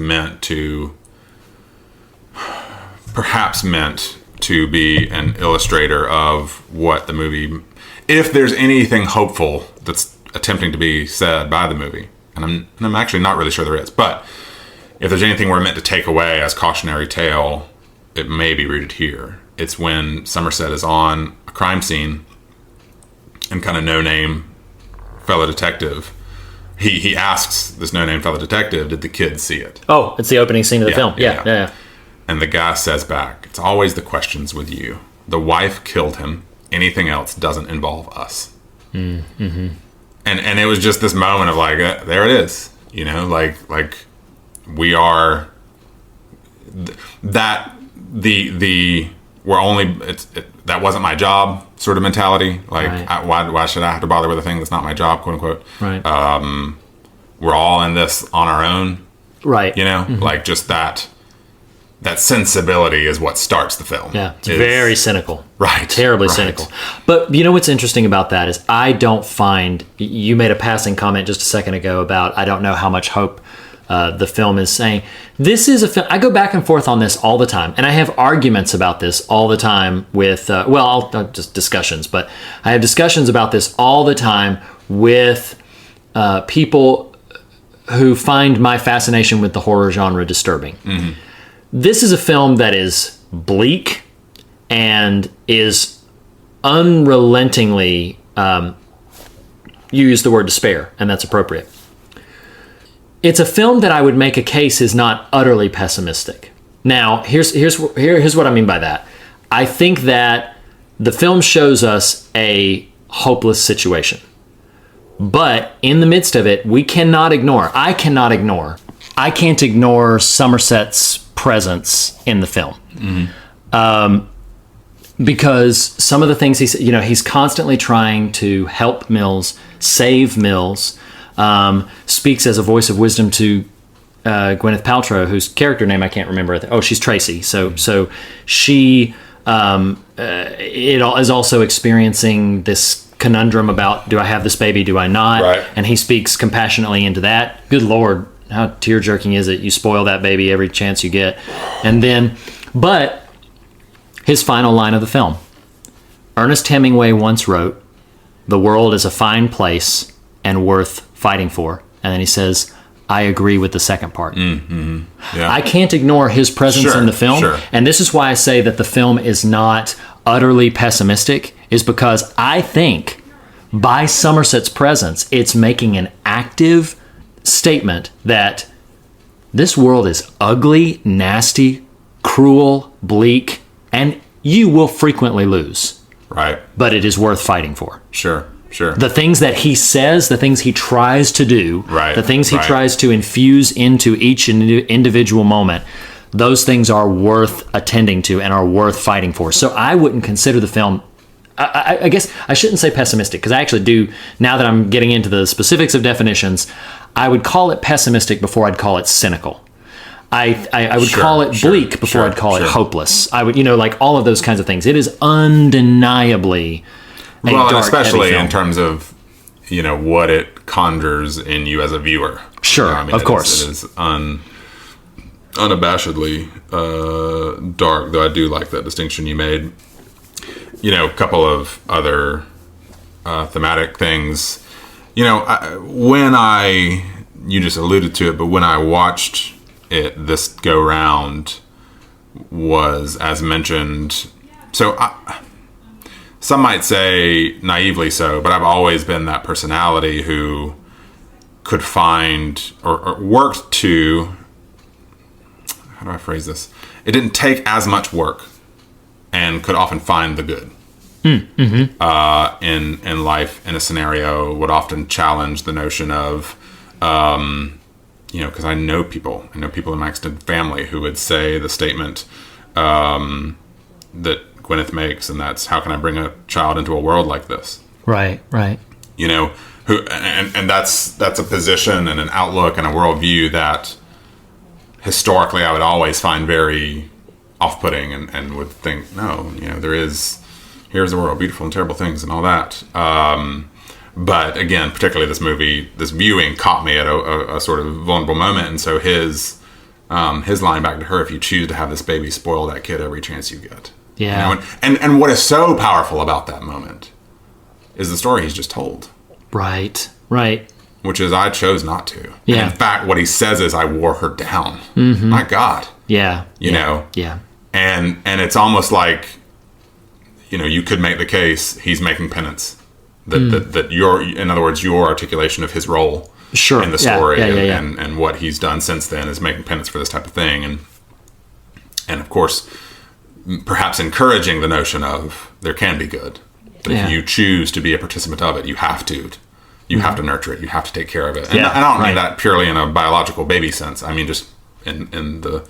perhaps meant to be an illustrator of what the movie, if there's anything hopeful that's attempting to be said by the movie, and I'm actually not really sure there is, but if there's anything we're meant to take away as cautionary tale, it may be rooted here. It's when Somerset is on a crime scene and kind of no-name fellow detective. He asks this no-name fellow detective, did the kids see it? Oh, it's the opening scene of the film. Yeah. And the guy says back, it's always the questions with you. The wife killed him. Anything else doesn't involve us. Mm-hmm. And it was just this moment of like, there it is. We are... that the we're only that wasn't my job sort of mentality. Like, Right. why should I have to bother with a thing that's not my job, quote unquote? Right. We're all in this on our own. Right. You know, like just that sensibility is what starts the film. Yeah, it's very cynical. Right. Terribly right. cynical. But you know what's interesting about that is I don't find, you made a passing comment just a second ago about I don't know how much hope the film is saying. This is a film, I go back and forth on this all the time, and I have arguments about this all the time with, just discussions, but I have discussions about this all the time with people who find my fascination with the horror genre disturbing. Mm-hmm. This is a film that is bleak and is unrelentingly, you use the word despair, and that's appropriate. It's a film that I would make a case is not utterly pessimistic. Now, here's what I mean by that. I think that the film shows us a hopeless situation. But in the midst of it, I can't ignore Somerset's presence in the film. Mm-hmm. Because some of the things he's constantly trying to help Mills, save Mills, speaks as a voice of wisdom to Gwyneth Paltrow, whose character name I can't remember. She's Tracy. So she is also experiencing this conundrum about, do I have this baby, do I not? Right. And he speaks compassionately into that. Good Lord, how tear-jerking is it? You spoil that baby every chance you get. And then, but his final line of the film. Ernest Hemingway once wrote, "The world is a fine place and worth fighting for." And then he says, "I agree with the second part." Mm-hmm. Yeah. I can't ignore his presence in the film. Sure. And this is why I say that the film is not utterly pessimistic, is because I think by Somerset's presence, it's making an active statement that this world is ugly, nasty, cruel, bleak, and you will frequently lose. Right. But it is worth fighting for. Sure. The things that he says, the things he tries to do, right. the things he tries to infuse into each individual moment, those things are worth attending to and are worth fighting for. So I wouldn't consider the film, I guess I shouldn't say pessimistic, because I actually do, now that I'm getting into the specifics of definitions, I would call it pessimistic before I'd call it cynical. I would call it bleak before I'd call it hopeless. I would, like all of those kinds of things. It is undeniably a dark, and especially heavy film. in terms of, what it conjures in you as a viewer. Sure, of course. It is unabashedly dark, though I do like that distinction you made. A couple of other thematic things. You just alluded to it, but when I watched it this go round, was, as mentioned, some might say naively so, but I've always been that personality who could find or worked to, how do I phrase this? It didn't take as much work and could often find the good. Mm-hmm. In life, in a scenario, would often challenge the notion of, because I know people in my extended family who would say the statement that Gwyneth makes, and that's, how can I bring a child into a world like this? Right. Who and that's a position and an outlook and a worldview that historically I would always find very off-putting and would think, no, here's the world, beautiful and terrible things and all that. But again, particularly this movie, this viewing caught me at a sort of vulnerable moment. And so his line back to her, "If you choose to have this baby, spoil that kid every chance you get." Yeah. And what is so powerful about that moment is the story he's just told. Right. Which is, I chose not to. Yeah. And in fact, what he says is, I wore her down. Mm-hmm. My God. Yeah. You know? Yeah. And it's almost like, you could make the case he's making penance. That in other words, your articulation of his role in the story and what he's done since then is making penance for this type of thing. And of course, perhaps encouraging the notion of there can be good. But if you choose to be a participant of it, you have to nurture it. You have to take care of it. And I don't mean that purely in a biological baby sense. I mean just in the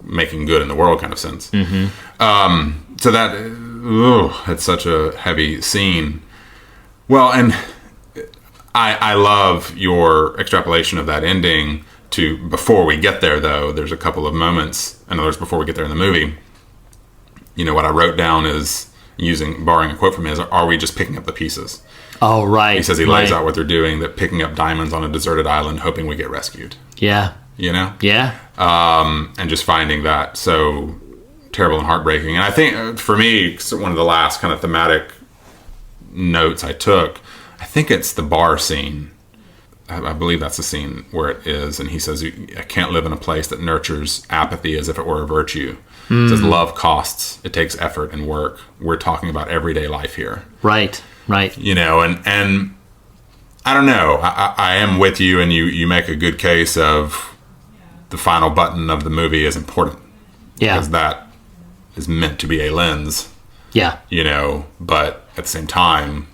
making good in the world kind of sense. So that, it's such a heavy scene. Well, and I love your extrapolation of that ending to before we get there, though. There's a couple of moments, in other words, before we get there in the movie. You know, what I wrote down is, borrowing a quote from him, is, are we just picking up the pieces? Oh, right. He says he lays out what they're doing, that picking up diamonds on a deserted island, hoping we get rescued. Yeah. You know? Yeah. And just finding that so terrible and heartbreaking. And I think, for me, one of the last kind of thematic notes I took, I think it's the bar scene. I believe that's the scene where it is. And he says, I can't live in a place that nurtures apathy as if it were a virtue. It says love costs. It takes effort and work. We're talking about everyday life here. Right. You know, and I don't know. I am with you, and you make a good case of the final button of the movie is important. Yeah. Because that is meant to be a lens. Yeah. You know, but at the same time,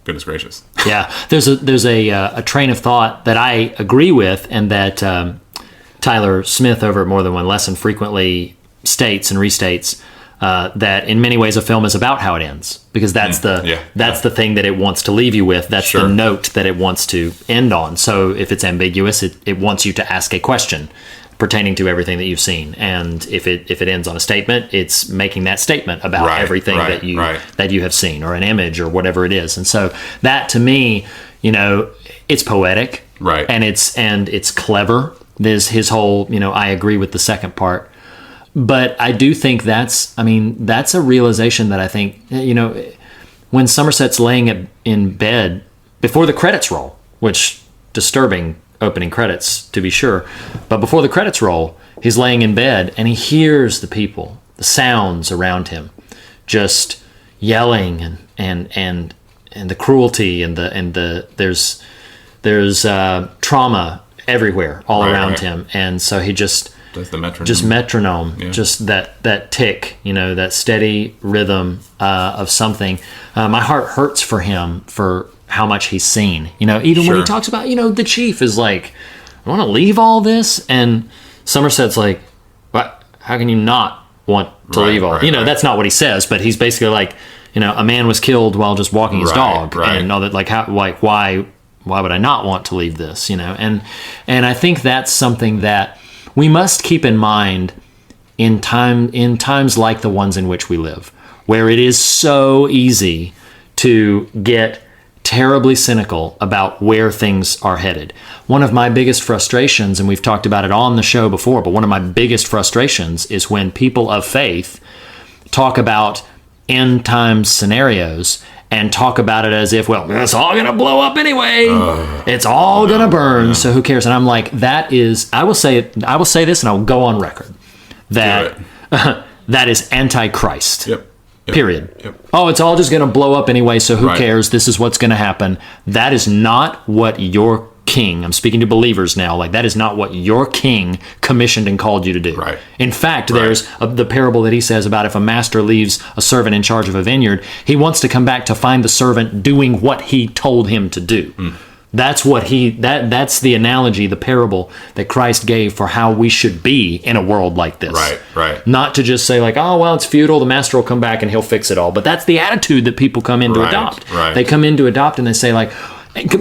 goodness gracious. Yeah. There's a train of thought that I agree with, and that Tyler Smith over at More Than One Lesson frequently states and restates, that in many ways a film is about how it ends, because that's the thing that it wants to leave you with. That's the note that it wants to end on. So if it's ambiguous, it wants you to ask a question pertaining to everything that you've seen. And if it ends on a statement, it's making that statement about everything that you have seen, or an image, or whatever it is. And so that, to me, you know, it's poetic, and it's clever. There's his whole, you know, I agree with the second part. But I do think that's a realization that I think, you know, when Somerset's laying in bed before the credits roll, which disturbing opening credits to be sure, but before the credits roll, he's laying in bed and he hears the people, the sounds around him, just yelling and the cruelty and there's trauma everywhere all around him, and so he just does the metronome. Just metronome, just that tick, you know, that steady rhythm of something. My heart hurts for him for how much he's seen. You know, even when he talks about, you know, the chief is like, I want to leave all this, and Somerset's like, what? How can you not want to leave all? You know, that's not what he says, but he's basically like, you know, a man was killed while just walking his dog, and all that. Like, how? Like, why would I not want to leave this? You know, and I think that's something that we must keep in mind in times like the ones in which we live, where it is so easy to get terribly cynical about where things are headed. One of my biggest frustrations, and we've talked about it on the show before, but one of my biggest frustrations is when people of faith talk about end times scenarios and talk about it as if, well, it's all going to blow up anyway. It's all going to burn. So who cares? And I'm like, I will say this, and I will go on record that that is Antichrist. Period. Oh, it's all just going to blow up anyway. So who cares? This is what's going to happen. That is not what your king, I'm speaking to believers now, like that is not what your king commissioned and called you to do. In fact, there's the parable that he says about if a master leaves a servant in charge of a vineyard, he wants to come back to find the servant doing what he told him to do. That's that's the analogy, the parable that Christ gave for how we should be in a world like this. Not to just say like, oh, well, it's futile, the master will come back and he'll fix it all. But that's the attitude that people come in to adopt. They come in to adopt and they say like,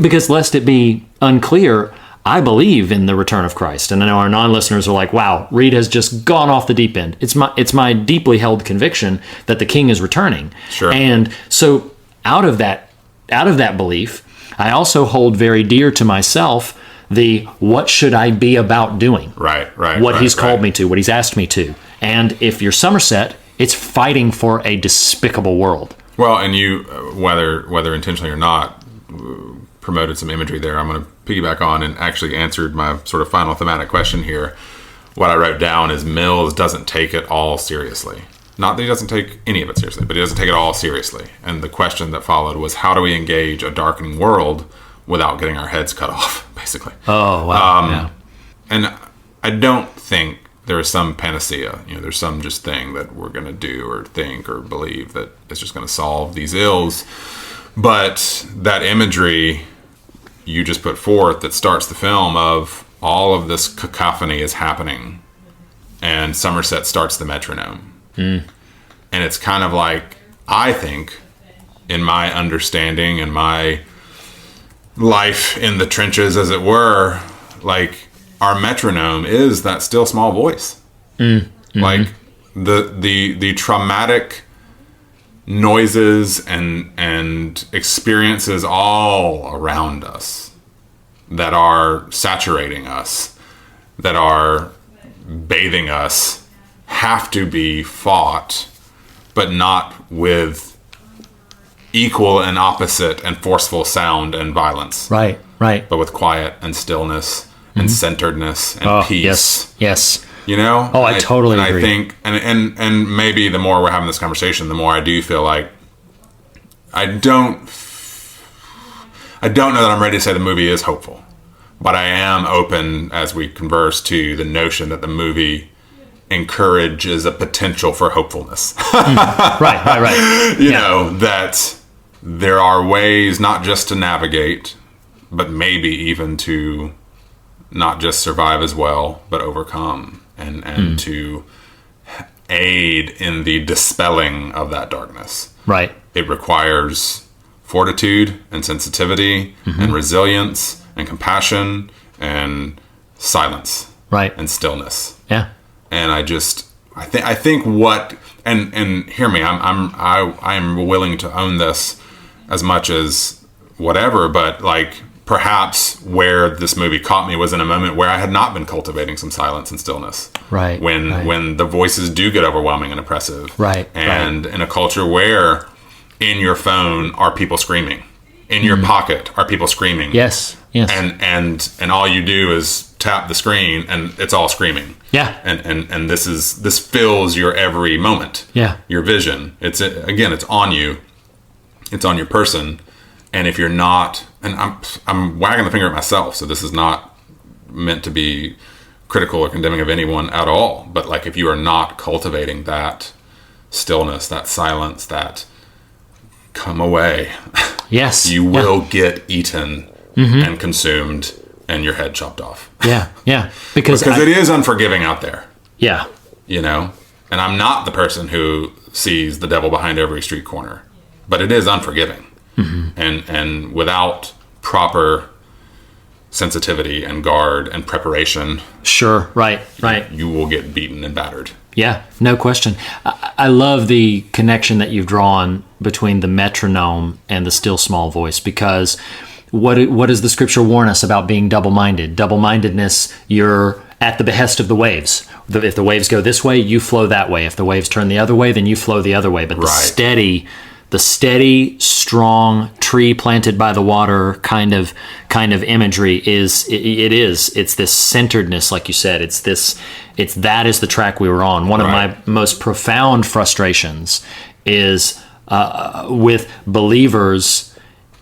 because lest it be unclear, I believe in the return of Christ. And I know our non-listeners are like, wow, Reed has just gone off the deep end. It's my deeply held conviction that the king is returning. And so out of that belief, I also hold very dear to myself the what should I be about doing? What he's called me to, what he's asked me to. And if you're Somerset, it's fighting for a despicable world. Well, and you, whether intentionally or not, promoted some imagery there. I'm going to piggyback on and actually answered my sort of final thematic question here. What I wrote down is Mills doesn't take it all seriously. Not that he doesn't take any of it seriously, but he doesn't take it all seriously. And the question that followed was, how do we engage a darkening world without getting our heads cut off, basically? Oh, wow. And I don't think there is some panacea. You know, there's some just thing that we're going to do or think or believe that is just going to solve these ills. But that imagery you just put forth that starts the film of all of this cacophony is happening and Somerset starts the metronome. And it's kind of like, I think, in my understanding and my life in the trenches, as it were, like our metronome is that still small voice. Like the traumatic noises and experiences all around us that are saturating us, that are bathing us, have to be fought, but not with equal and opposite and forceful sound and violence. Right. But with quiet and stillness and centeredness and peace. Yes. You know? Oh, I totally agree. I think, and maybe the more we're having this conversation, the more I do feel like I don't know that I'm ready to say the movie is hopeful, but I am open as we converse to the notion that the movie encourages a potential for hopefulness. Right. You know, that there are ways not just to navigate, but maybe even to not just survive as well, but overcome and to aid in the dispelling of that darkness. Right. It requires fortitude and sensitivity and resilience and compassion and silence. Right. And stillness. Yeah. And I think what, and hear me, I'm willing to own this as much as whatever, but like perhaps where this movie caught me was in a moment where I had not been cultivating some silence and stillness. Right. When the voices do get overwhelming and oppressive. Right. And in a culture where in your phone are people screaming, in your pocket are people screaming. Yes. And all you do is tap the screen and it's all screaming. Yeah. And this fills your every moment. Yeah. Your vision. It's on you. It's on your person. And if you're not, and I'm wagging the finger at myself, so this is not meant to be critical or condemning of anyone at all. But like if you are not cultivating that stillness, that silence, that come away. Yes. You will get eaten and consumed and your head chopped off. Yeah. Because it is unforgiving out there. Yeah. You know? And I'm not the person who sees the devil behind every street corner. But it is unforgiving. And without proper sensitivity and guard and preparation. Sure. Right. You will get beaten and battered. Yeah, no question. I love the connection that you've drawn between the metronome and the still small voice, because what does the scripture warn us about being double-minded? Double-mindedness, you're at the behest of the waves. If the waves go this way, you flow that way. If the waves turn the other way, then you flow the other way. But the steady, strong tree planted by the water kind of imagery is this centeredness, like you said. That is the track we were on. One of my most profound frustrations is with believers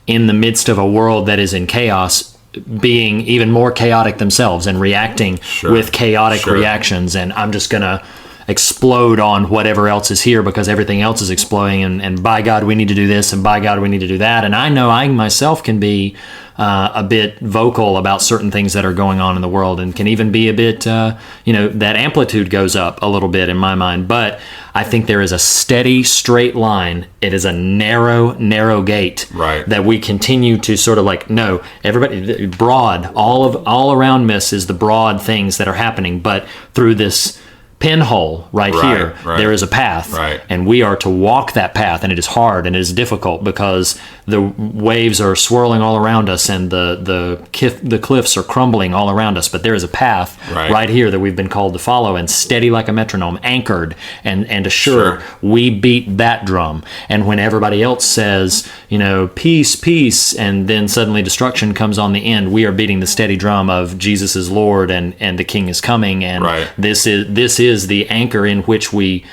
in the midst of a world that is in chaos, being even more chaotic themselves and reacting with chaotic reactions. And I'm just gonna explode on whatever else is here because everything else is exploding, and by God we need to do this, and by God we need to do that. And I know I myself can be a bit vocal about certain things that are going on in the world, and can even be a bit that amplitude goes up a little bit in my mind. But I think there is a steady straight line. It is a narrow gate that we continue to sort of like, no, everybody broad, all around us is the broad things that are happening, but through this pinhole here, there is a path, and we are to walk that path, and it is hard and it is difficult because the waves are swirling all around us and the cliffs are crumbling all around us, but there is a path right here that we've been called to follow, and steady like a metronome, anchored and assured. We beat that drum, and when everybody else says, peace, and then suddenly destruction comes on the end, we are beating the steady drum of Jesus is Lord and the King is coming, and this is the anchor in which we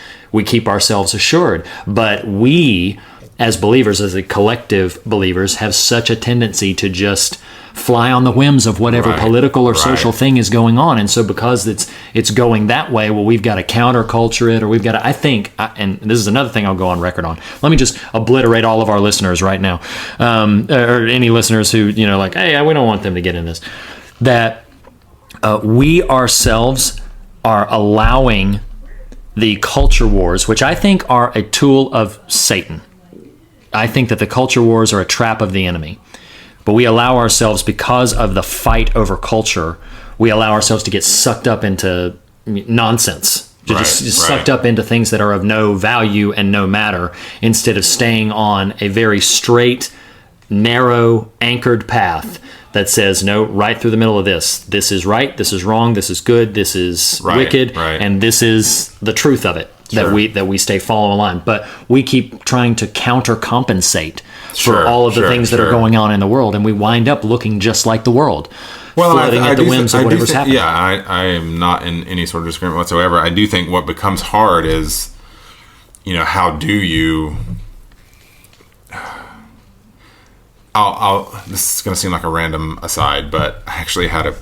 keep ourselves assured. But we, as believers, as a collective believers, have such a tendency to just fly on the whims of whatever political or social thing is going on. And so because it's going that way, well, we've got to counterculture it, or we've got to, I think, and this is another thing I'll go on record on. Let me just obliterate all of our listeners right now, or any listeners who, hey, we don't want them to get in this, that we ourselves are allowing the culture wars, which I think are a tool of Satan. I think that the culture wars are a trap of the enemy. But we allow ourselves, because of the fight over culture, we allow ourselves to get sucked up into nonsense. Just sucked up into things that are of no value and no matter, instead of staying on a very straight, narrow, anchored path that says, no, right through the middle of this. This is right, this is wrong, this is good, this is wicked, and this is the truth of it. That we stay following a line. But we keep trying to countercompensate for all of the things that are going on in the world, and we wind up looking just like the world, floating at the whims of whatever's happening. Yeah, I am not in any sort of disagreement whatsoever. I do think what becomes hard is, how do you... this is going to seem like a random aside, but I actually had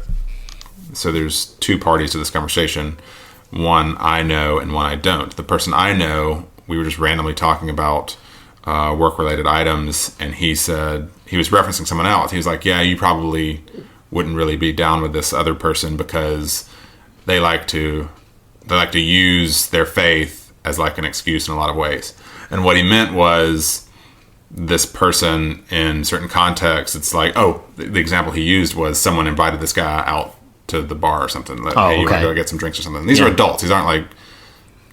so there's two parties to this conversation. One I know and one I don't. The person I know, we were just randomly talking about work-related items, and he said, he was referencing someone else. He was like, yeah, you probably wouldn't really be down with this other person because they like to use their faith as like an excuse in a lot of ways. And what he meant was, this person in certain contexts, it's like, the example he used was someone invited this guy out to the bar or something. Like, hey, you want to go get some drinks or something? These are adults. These aren't like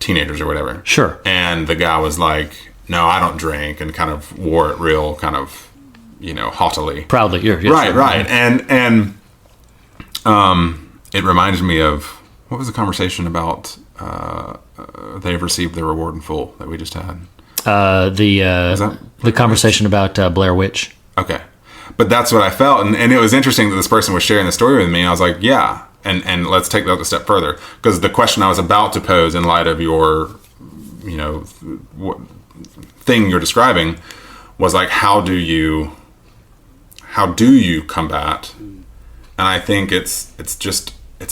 teenagers or whatever. Sure. And the guy was like, no, I don't drink, and kind of wore it real kind of, haughtily. Proudly. Right. And it reminds me of, what was the conversation about they've received their reward in full that we just had? The conversation about Blair Witch. Okay. But that's what I felt. And it was interesting that this person was sharing the story with me. And I was like, yeah. And let's take that a step further. Because the question I was about to pose in light of your, thing you're describing was like, how do you combat? And I think it's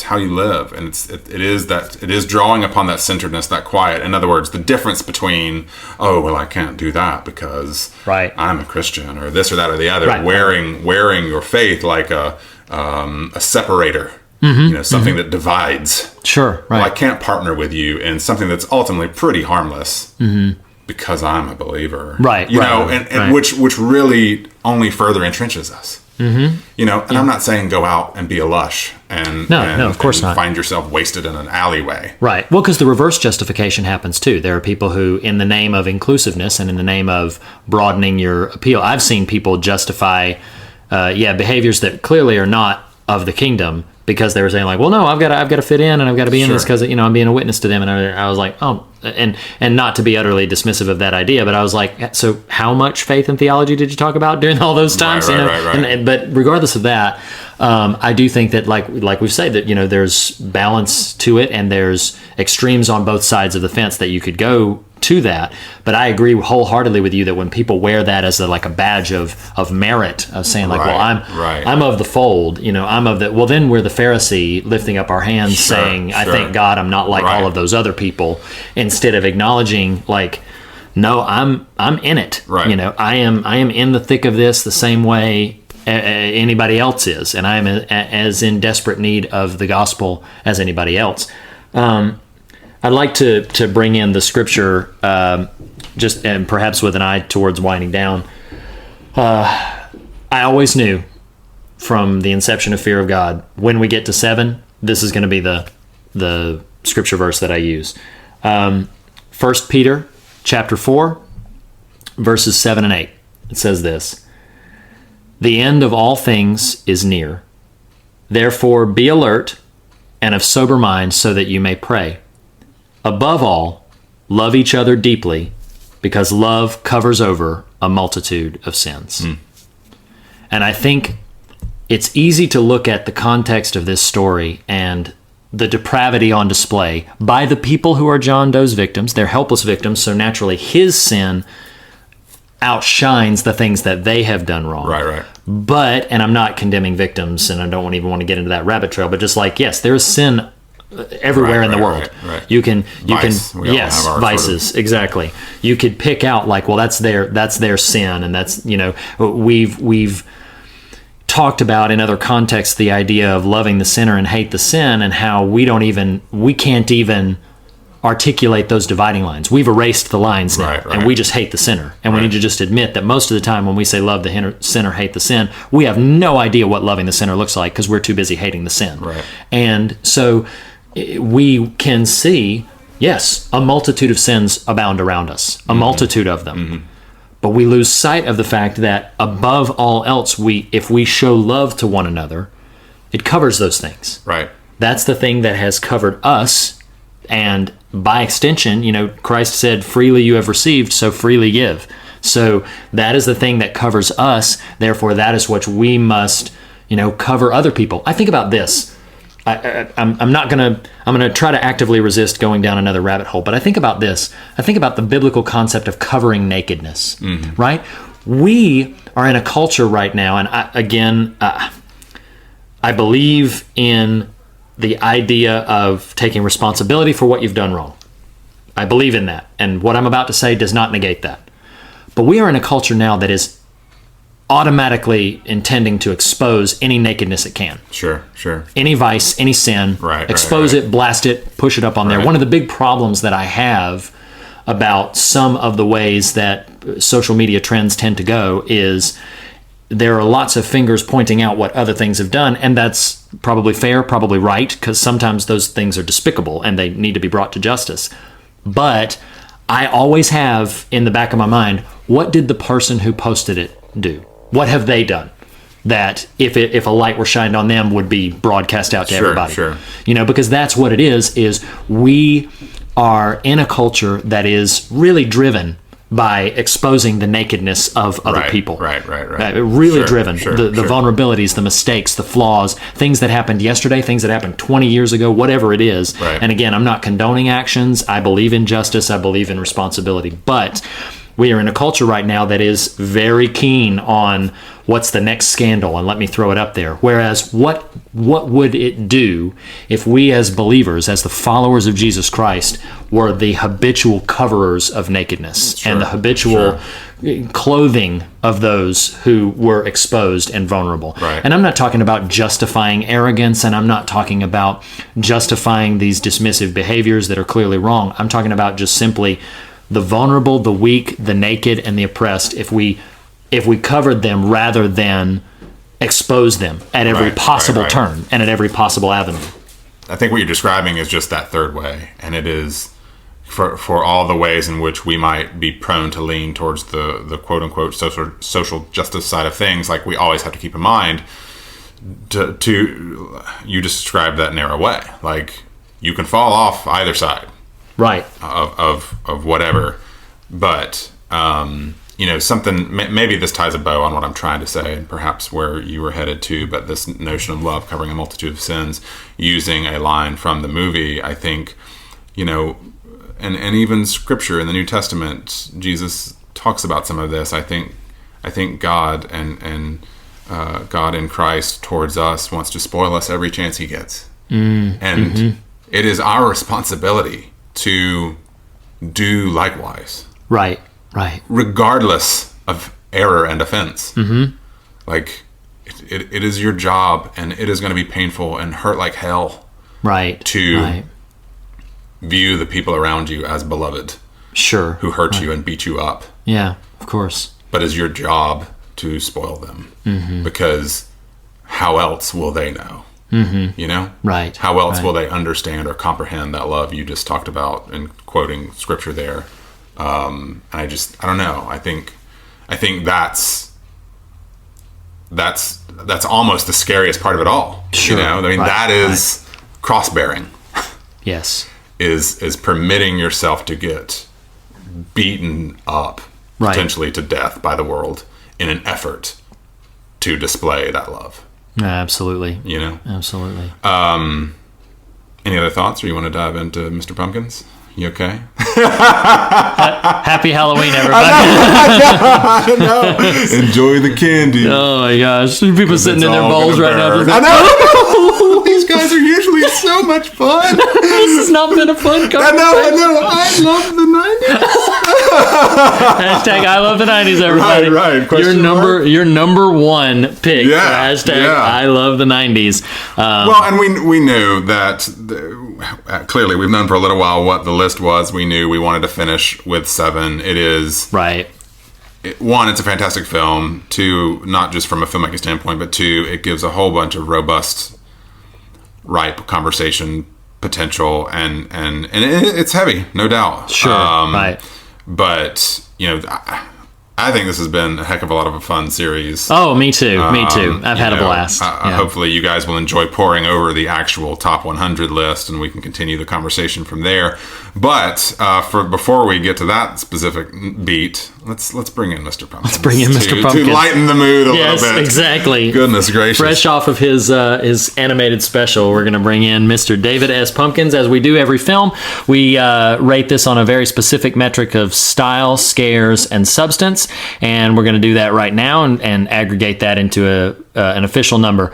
how you live, and it is drawing upon that centeredness, that quiet. In other words, the difference between, I can't do that because I'm a Christian, or this or that or the other, wearing your faith like a separator, something that divides. Sure, right. Well, I can't partner with you in something that's ultimately pretty harmless because I'm a believer, which really only further entrenches us. And I'm not saying go out and be a lush and of course not. Find yourself wasted in an alleyway. Right. Well, because the reverse justification happens too. There are people who, in the name of inclusiveness and in the name of broadening your appeal, I've seen people justify, behaviors that clearly are not of the kingdom, because they were saying like, well, no, I've got to fit in, and I've got to be in this because I'm being a witness to them. And I was like, and not to be utterly dismissive of that idea, but I was like, so how much faith and theology did you talk about during all those times? Right. But regardless of that, I do think that like we've said, that there's balance to it, and there's extremes on both sides of the fence that you could go to that. But I agree wholeheartedly with you that when people wear that as a badge of merit, of saying I'm of the fold, I'm of the, well, then we're the Pharisee lifting up our hands saying, I thank God I'm not like all of those other people, instead of acknowledging no, I'm in it. Right. I am in the thick of this the same way anybody else is, and I am as in desperate need of the gospel as anybody else. I'd like to bring in the scripture, just and perhaps with an eye towards winding down. I always knew from the inception of Fear of God, when we get to 7, this is going to be the scripture verse that I use. 1 Peter chapter 4, verses 7 and 8. It says this: "The end of all things is near. Therefore be alert and of sober mind, so that you may pray. Above all, love each other deeply, because love covers over a multitude of sins." And I think it's easy to look at the context of this story and the depravity on display by the people who are John Doe's victims. They're helpless victims, so naturally his sin outshines the things that they have done wrong. Right. But, and I'm not condemning victims, and I don't even want to get into that rabbit trail, but just like, yes, there's sin everywhere in the world. Right. You can yes, vices, exactly. You could pick out like, well, that's their sin, and that's, we've talked about in other contexts the idea of loving the sinner and hate the sin, and how we can't even articulate those dividing lines. We've erased the lines now, and we just hate the sinner. And we need to just admit that most of the time when we say love the sinner, hate the sin, we have no idea what loving the sinner looks like because we're too busy hating the sin. Right. And so we can see, yes, a multitude of sins abound around us, a multitude of them. But we lose sight of the fact that above all else, if we show love to one another, it covers those things. Right. That's the thing that has covered us. And by extension, Christ said, freely you have received, so freely give. So that is the thing that covers us. Therefore, that is what we must, cover other people. I think about this. I'm going to try to actively resist going down another rabbit hole, but I think about this. I think about the biblical concept of covering nakedness, right? We are in a culture right now, and I believe in the idea of taking responsibility for what you've done wrong. I believe in that. And what I'm about to say does not negate that. But we are in a culture now that is automatically intending to expose any nakedness it can. Sure. Any vice, any sin. Expose it, blast it, push it up on there. One of the big problems that I have about some of the ways that social media trends tend to go is there are lots of fingers pointing out what other things have done, and that's probably fair, probably right, because sometimes those things are despicable and they need to be brought to justice. But I always have in the back of my mind, what did the person who posted it do? What have they done that if a light were shined on them would be broadcast out to everybody? Sure. Because that's what it is we are in a culture that is really driven by exposing the nakedness of other people. Right. Really driven. The vulnerabilities, the mistakes, the flaws, things that happened yesterday, things that happened 20 years ago, whatever it is. Right. And again, I'm not condoning actions. I believe in justice. I believe in responsibility. But we are in a culture right now that is very keen on what's the next scandal, and let me throw it up there. Whereas what would it do if we as believers, as the followers of Jesus Christ, were the habitual coverers of nakedness and the habitual clothing of those who were exposed and vulnerable? Right. And I'm not talking about justifying arrogance, and I'm not talking about justifying these dismissive behaviors that are clearly wrong. I'm talking about just simply the vulnerable, the weak, the naked, and the oppressed. If we covered them rather than expose them at every possible turn and at every possible avenue. I think what you're describing is just that third way, and it is for all the ways in which we might be prone to lean towards the quote-unquote social justice side of things. Like, we always have to keep in mind to you described that narrow way. Like, you can fall off either side, right, of whatever, but something, maybe this ties a bow on what I'm trying to say and perhaps where you were headed to, but this notion of love covering a multitude of sins, using a line from the movie, I think, and even scripture in the New Testament, Jesus talks about some of this. I think God and God in Christ towards us wants to spoil us every chance he gets. And it is our responsibility to do likewise. Right. Regardless of error and offense. Like, it is your job, and it is going to be painful and hurt like hell. Right. To view the people around you as beloved. Sure. Who hurt you and beat you up. Yeah, of course. But it's your job to spoil them. Because how else will they know? Right. How else will they understand or comprehend that love you just talked about in quoting scripture there? And I don't know. I think that's almost the scariest part of it all. Sure. That is cross-bearing. Yes. Is permitting yourself to get beaten up, potentially to death by the world in an effort to display that love. Absolutely. Absolutely. Any other thoughts, or you want to dive into Mr. Pumpkins? You okay? Happy Halloween, everybody. I know. Enjoy the candy. Oh my gosh. People sitting in their bowls right now. I know. These guys are usually so much fun. This has not been a fun conversation. I know. I love the 90s. Hashtag I love the 90s, everybody. Right. Question mark? Your number one pick. Yeah, For hashtag yeah. I love the 90s. Well, and we knew that clearly we've known for a little while what the list was. We knew we wanted to finish with Seven. It is Right. One, it's a fantastic film. Two, not just from a filmmaking standpoint, but two, it gives a whole bunch of robust, ripe conversation potential, and it's heavy, no doubt. Sure. Right. But I think this has been a heck of a lot of a fun series. Oh, me too. I've had a blast. Yeah. Hopefully you guys will enjoy poring over the actual top 100 list, and we can continue the conversation from there. But before we get to that specific beat, let's bring in Mr. Pumpkins. Let's bring in Mr. Pumpkins. To lighten the mood a little bit. Yes, exactly. Goodness gracious. Fresh off of his animated special, we're going to bring in Mr. David S. Pumpkins. As we do every film, we rate this on a very specific metric of style, scares, and substance. And we're going to do that right now and aggregate that into an official number.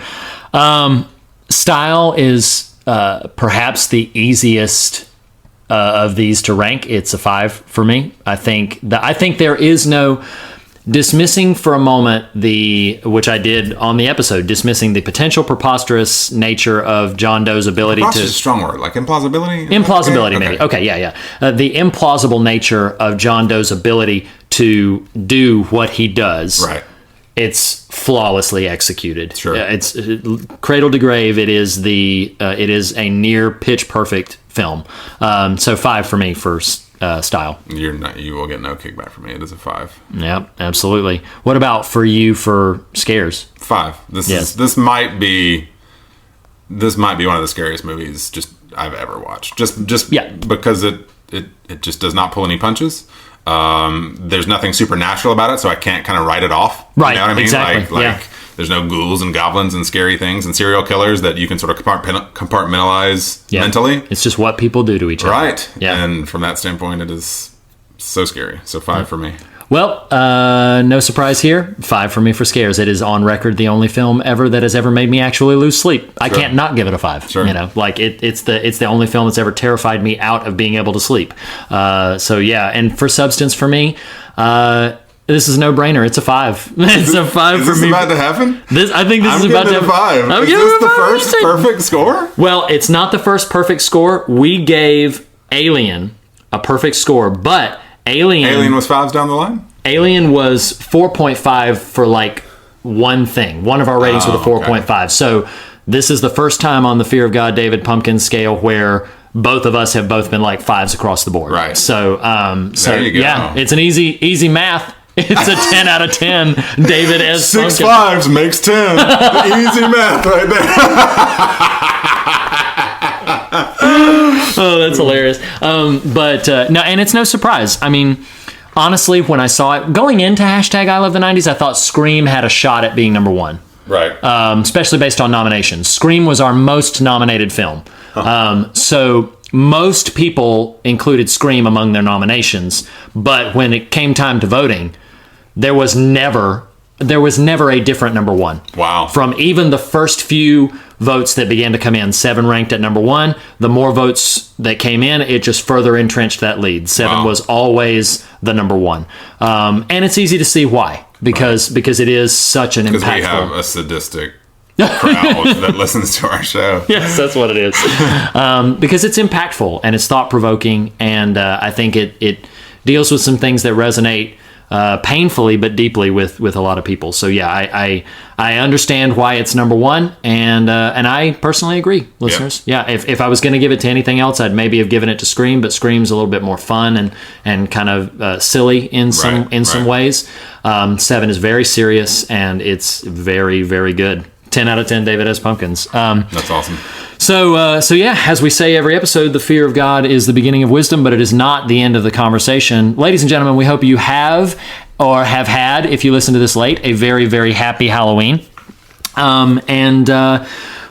Style is perhaps the easiest of these to rank. It's a 5 for me. I think there is no dismissing for a moment which I did on the episode, dismissing the potential preposterous nature of John Doe's ability to... is a strong word, like implausibility? Implausibility, okay. maybe. Okay, yeah. The implausible nature of John Doe's ability to do what he does. Right. It's flawlessly executed. Sure. It's cradle to grave. It is a near pitch perfect film. So 5 for me for style. You will get no kickback from me. It is a 5. Yep, absolutely. What about for you for scares? 5. This might be one of the scariest movies I've ever watched. Just because it just does not pull any punches. There's nothing supernatural about it, so I can't kind of write it off. Right, You know what I mean? exactly. Like there's no ghouls and goblins and scary things and serial killers that you can sort of compartmentalize mentally. It's just what people do to each other. Right. Yeah. And from that standpoint, it is so scary. So 5 for me. Well, no surprise here. 5 for me for scares. It is on record the only film ever that has ever made me actually lose sleep. I can't not give it a 5. Sure. It's the only film that's ever terrified me out of being able to sleep. So yeah, and for substance for me, this is a no-brainer. It's a 5. It's a 5 for me. Is this about to happen? I think this is about to happen. 5. Is this the first perfect score? Well, it's not the first perfect score. We gave Alien a perfect score, but Alien was 5s down the line? Alien was 4.5 for like one thing. One of our ratings was a 4.5. Okay. So this is the first time on the Fear of God David Pumpkins scale where both of us have both been like 5s across the board. Right. So there you go. Yeah, it's an easy math. It's a 10 out of 10. David S. 6 Pumpkins. 5s makes 10. Easy math right there. Oh, that's hilarious. No, and it's no surprise. I mean, honestly, when I saw it going into hashtag I love the 90s, I thought Scream had a shot at being number 1. Right. Especially based on nominations. Scream was our most nominated film. So most people included Scream among their nominations, but when it came time to voting, there was never a different number 1. Wow. From even the first few votes that began to come in, 7 ranked at number 1. The more votes that came in, it just further entrenched that lead. 7 was always the number 1. And it's easy to see why. Because it is such an impactful... Because we have a sadistic crowd that listens to our show. Yes, that's what it is. Because it's impactful and it's thought-provoking, and I think it deals with some things that resonate painfully but deeply with a lot of people. So yeah, I understand why it's number 1, and I personally agree, listeners. Yeah, if I was going to give it to anything else, I'd maybe have given it to Scream, but Scream's a little bit more fun and kind of silly in some ways. 7 is very serious, and it's very, very good. 10 out of 10 David S. Pumpkins. That's awesome. So yeah, as we say every episode, the fear of God is the beginning of wisdom, but it is not the end of the conversation. Ladies and gentlemen, we hope you have or have had, if you listen to this late, a very, very happy Halloween.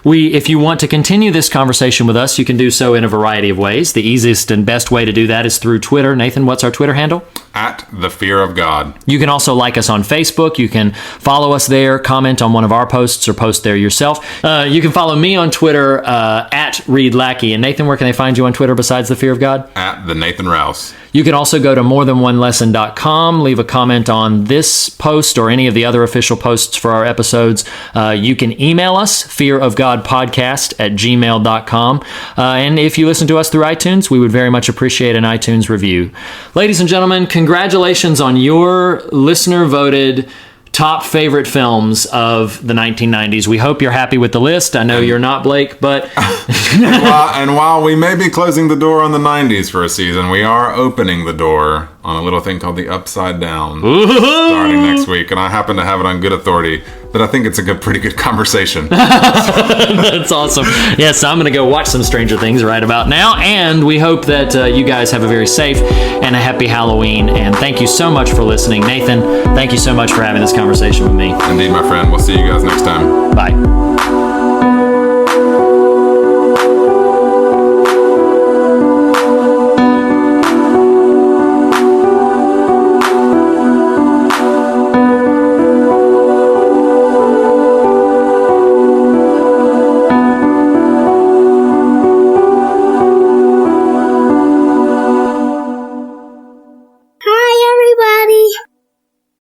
If you want to continue this conversation with us, you can do so in a variety of ways. The easiest and best way to do that is through Twitter. Nathan, what's our Twitter handle? At The Fear of God. You can also like us on Facebook. You can follow us there, comment on one of our posts, or post there yourself. You can follow me on Twitter at Reed Lackey. And Nathan, where can they find you on Twitter besides The Fear of God? At The Nathan Rouse. You can also go to morethanonelesson.com, leave a comment on this post or any of the other official posts for our episodes. You can email us, fearofgodpodcast@gmail.com. And if you listen to us through iTunes, we would very much appreciate an iTunes review. Ladies and gentlemen, congratulations on your listener-voted top favorite films of the 1990s. We hope you're happy with the list. I know you're not, Blake, but... and while we may be closing the door on the 90s for a season, we are opening the door on a little thing called the Upside Down starting next week. And I happen to have it on good authority that I think it's a pretty good conversation. That's awesome. Yes, I'm going to go watch some Stranger Things right about now. And we hope that you guys have a very safe and a happy Halloween. And thank you so much for listening. Nathan, thank you so much for having this conversation with me. Indeed, my friend. We'll see you guys next time. Bye.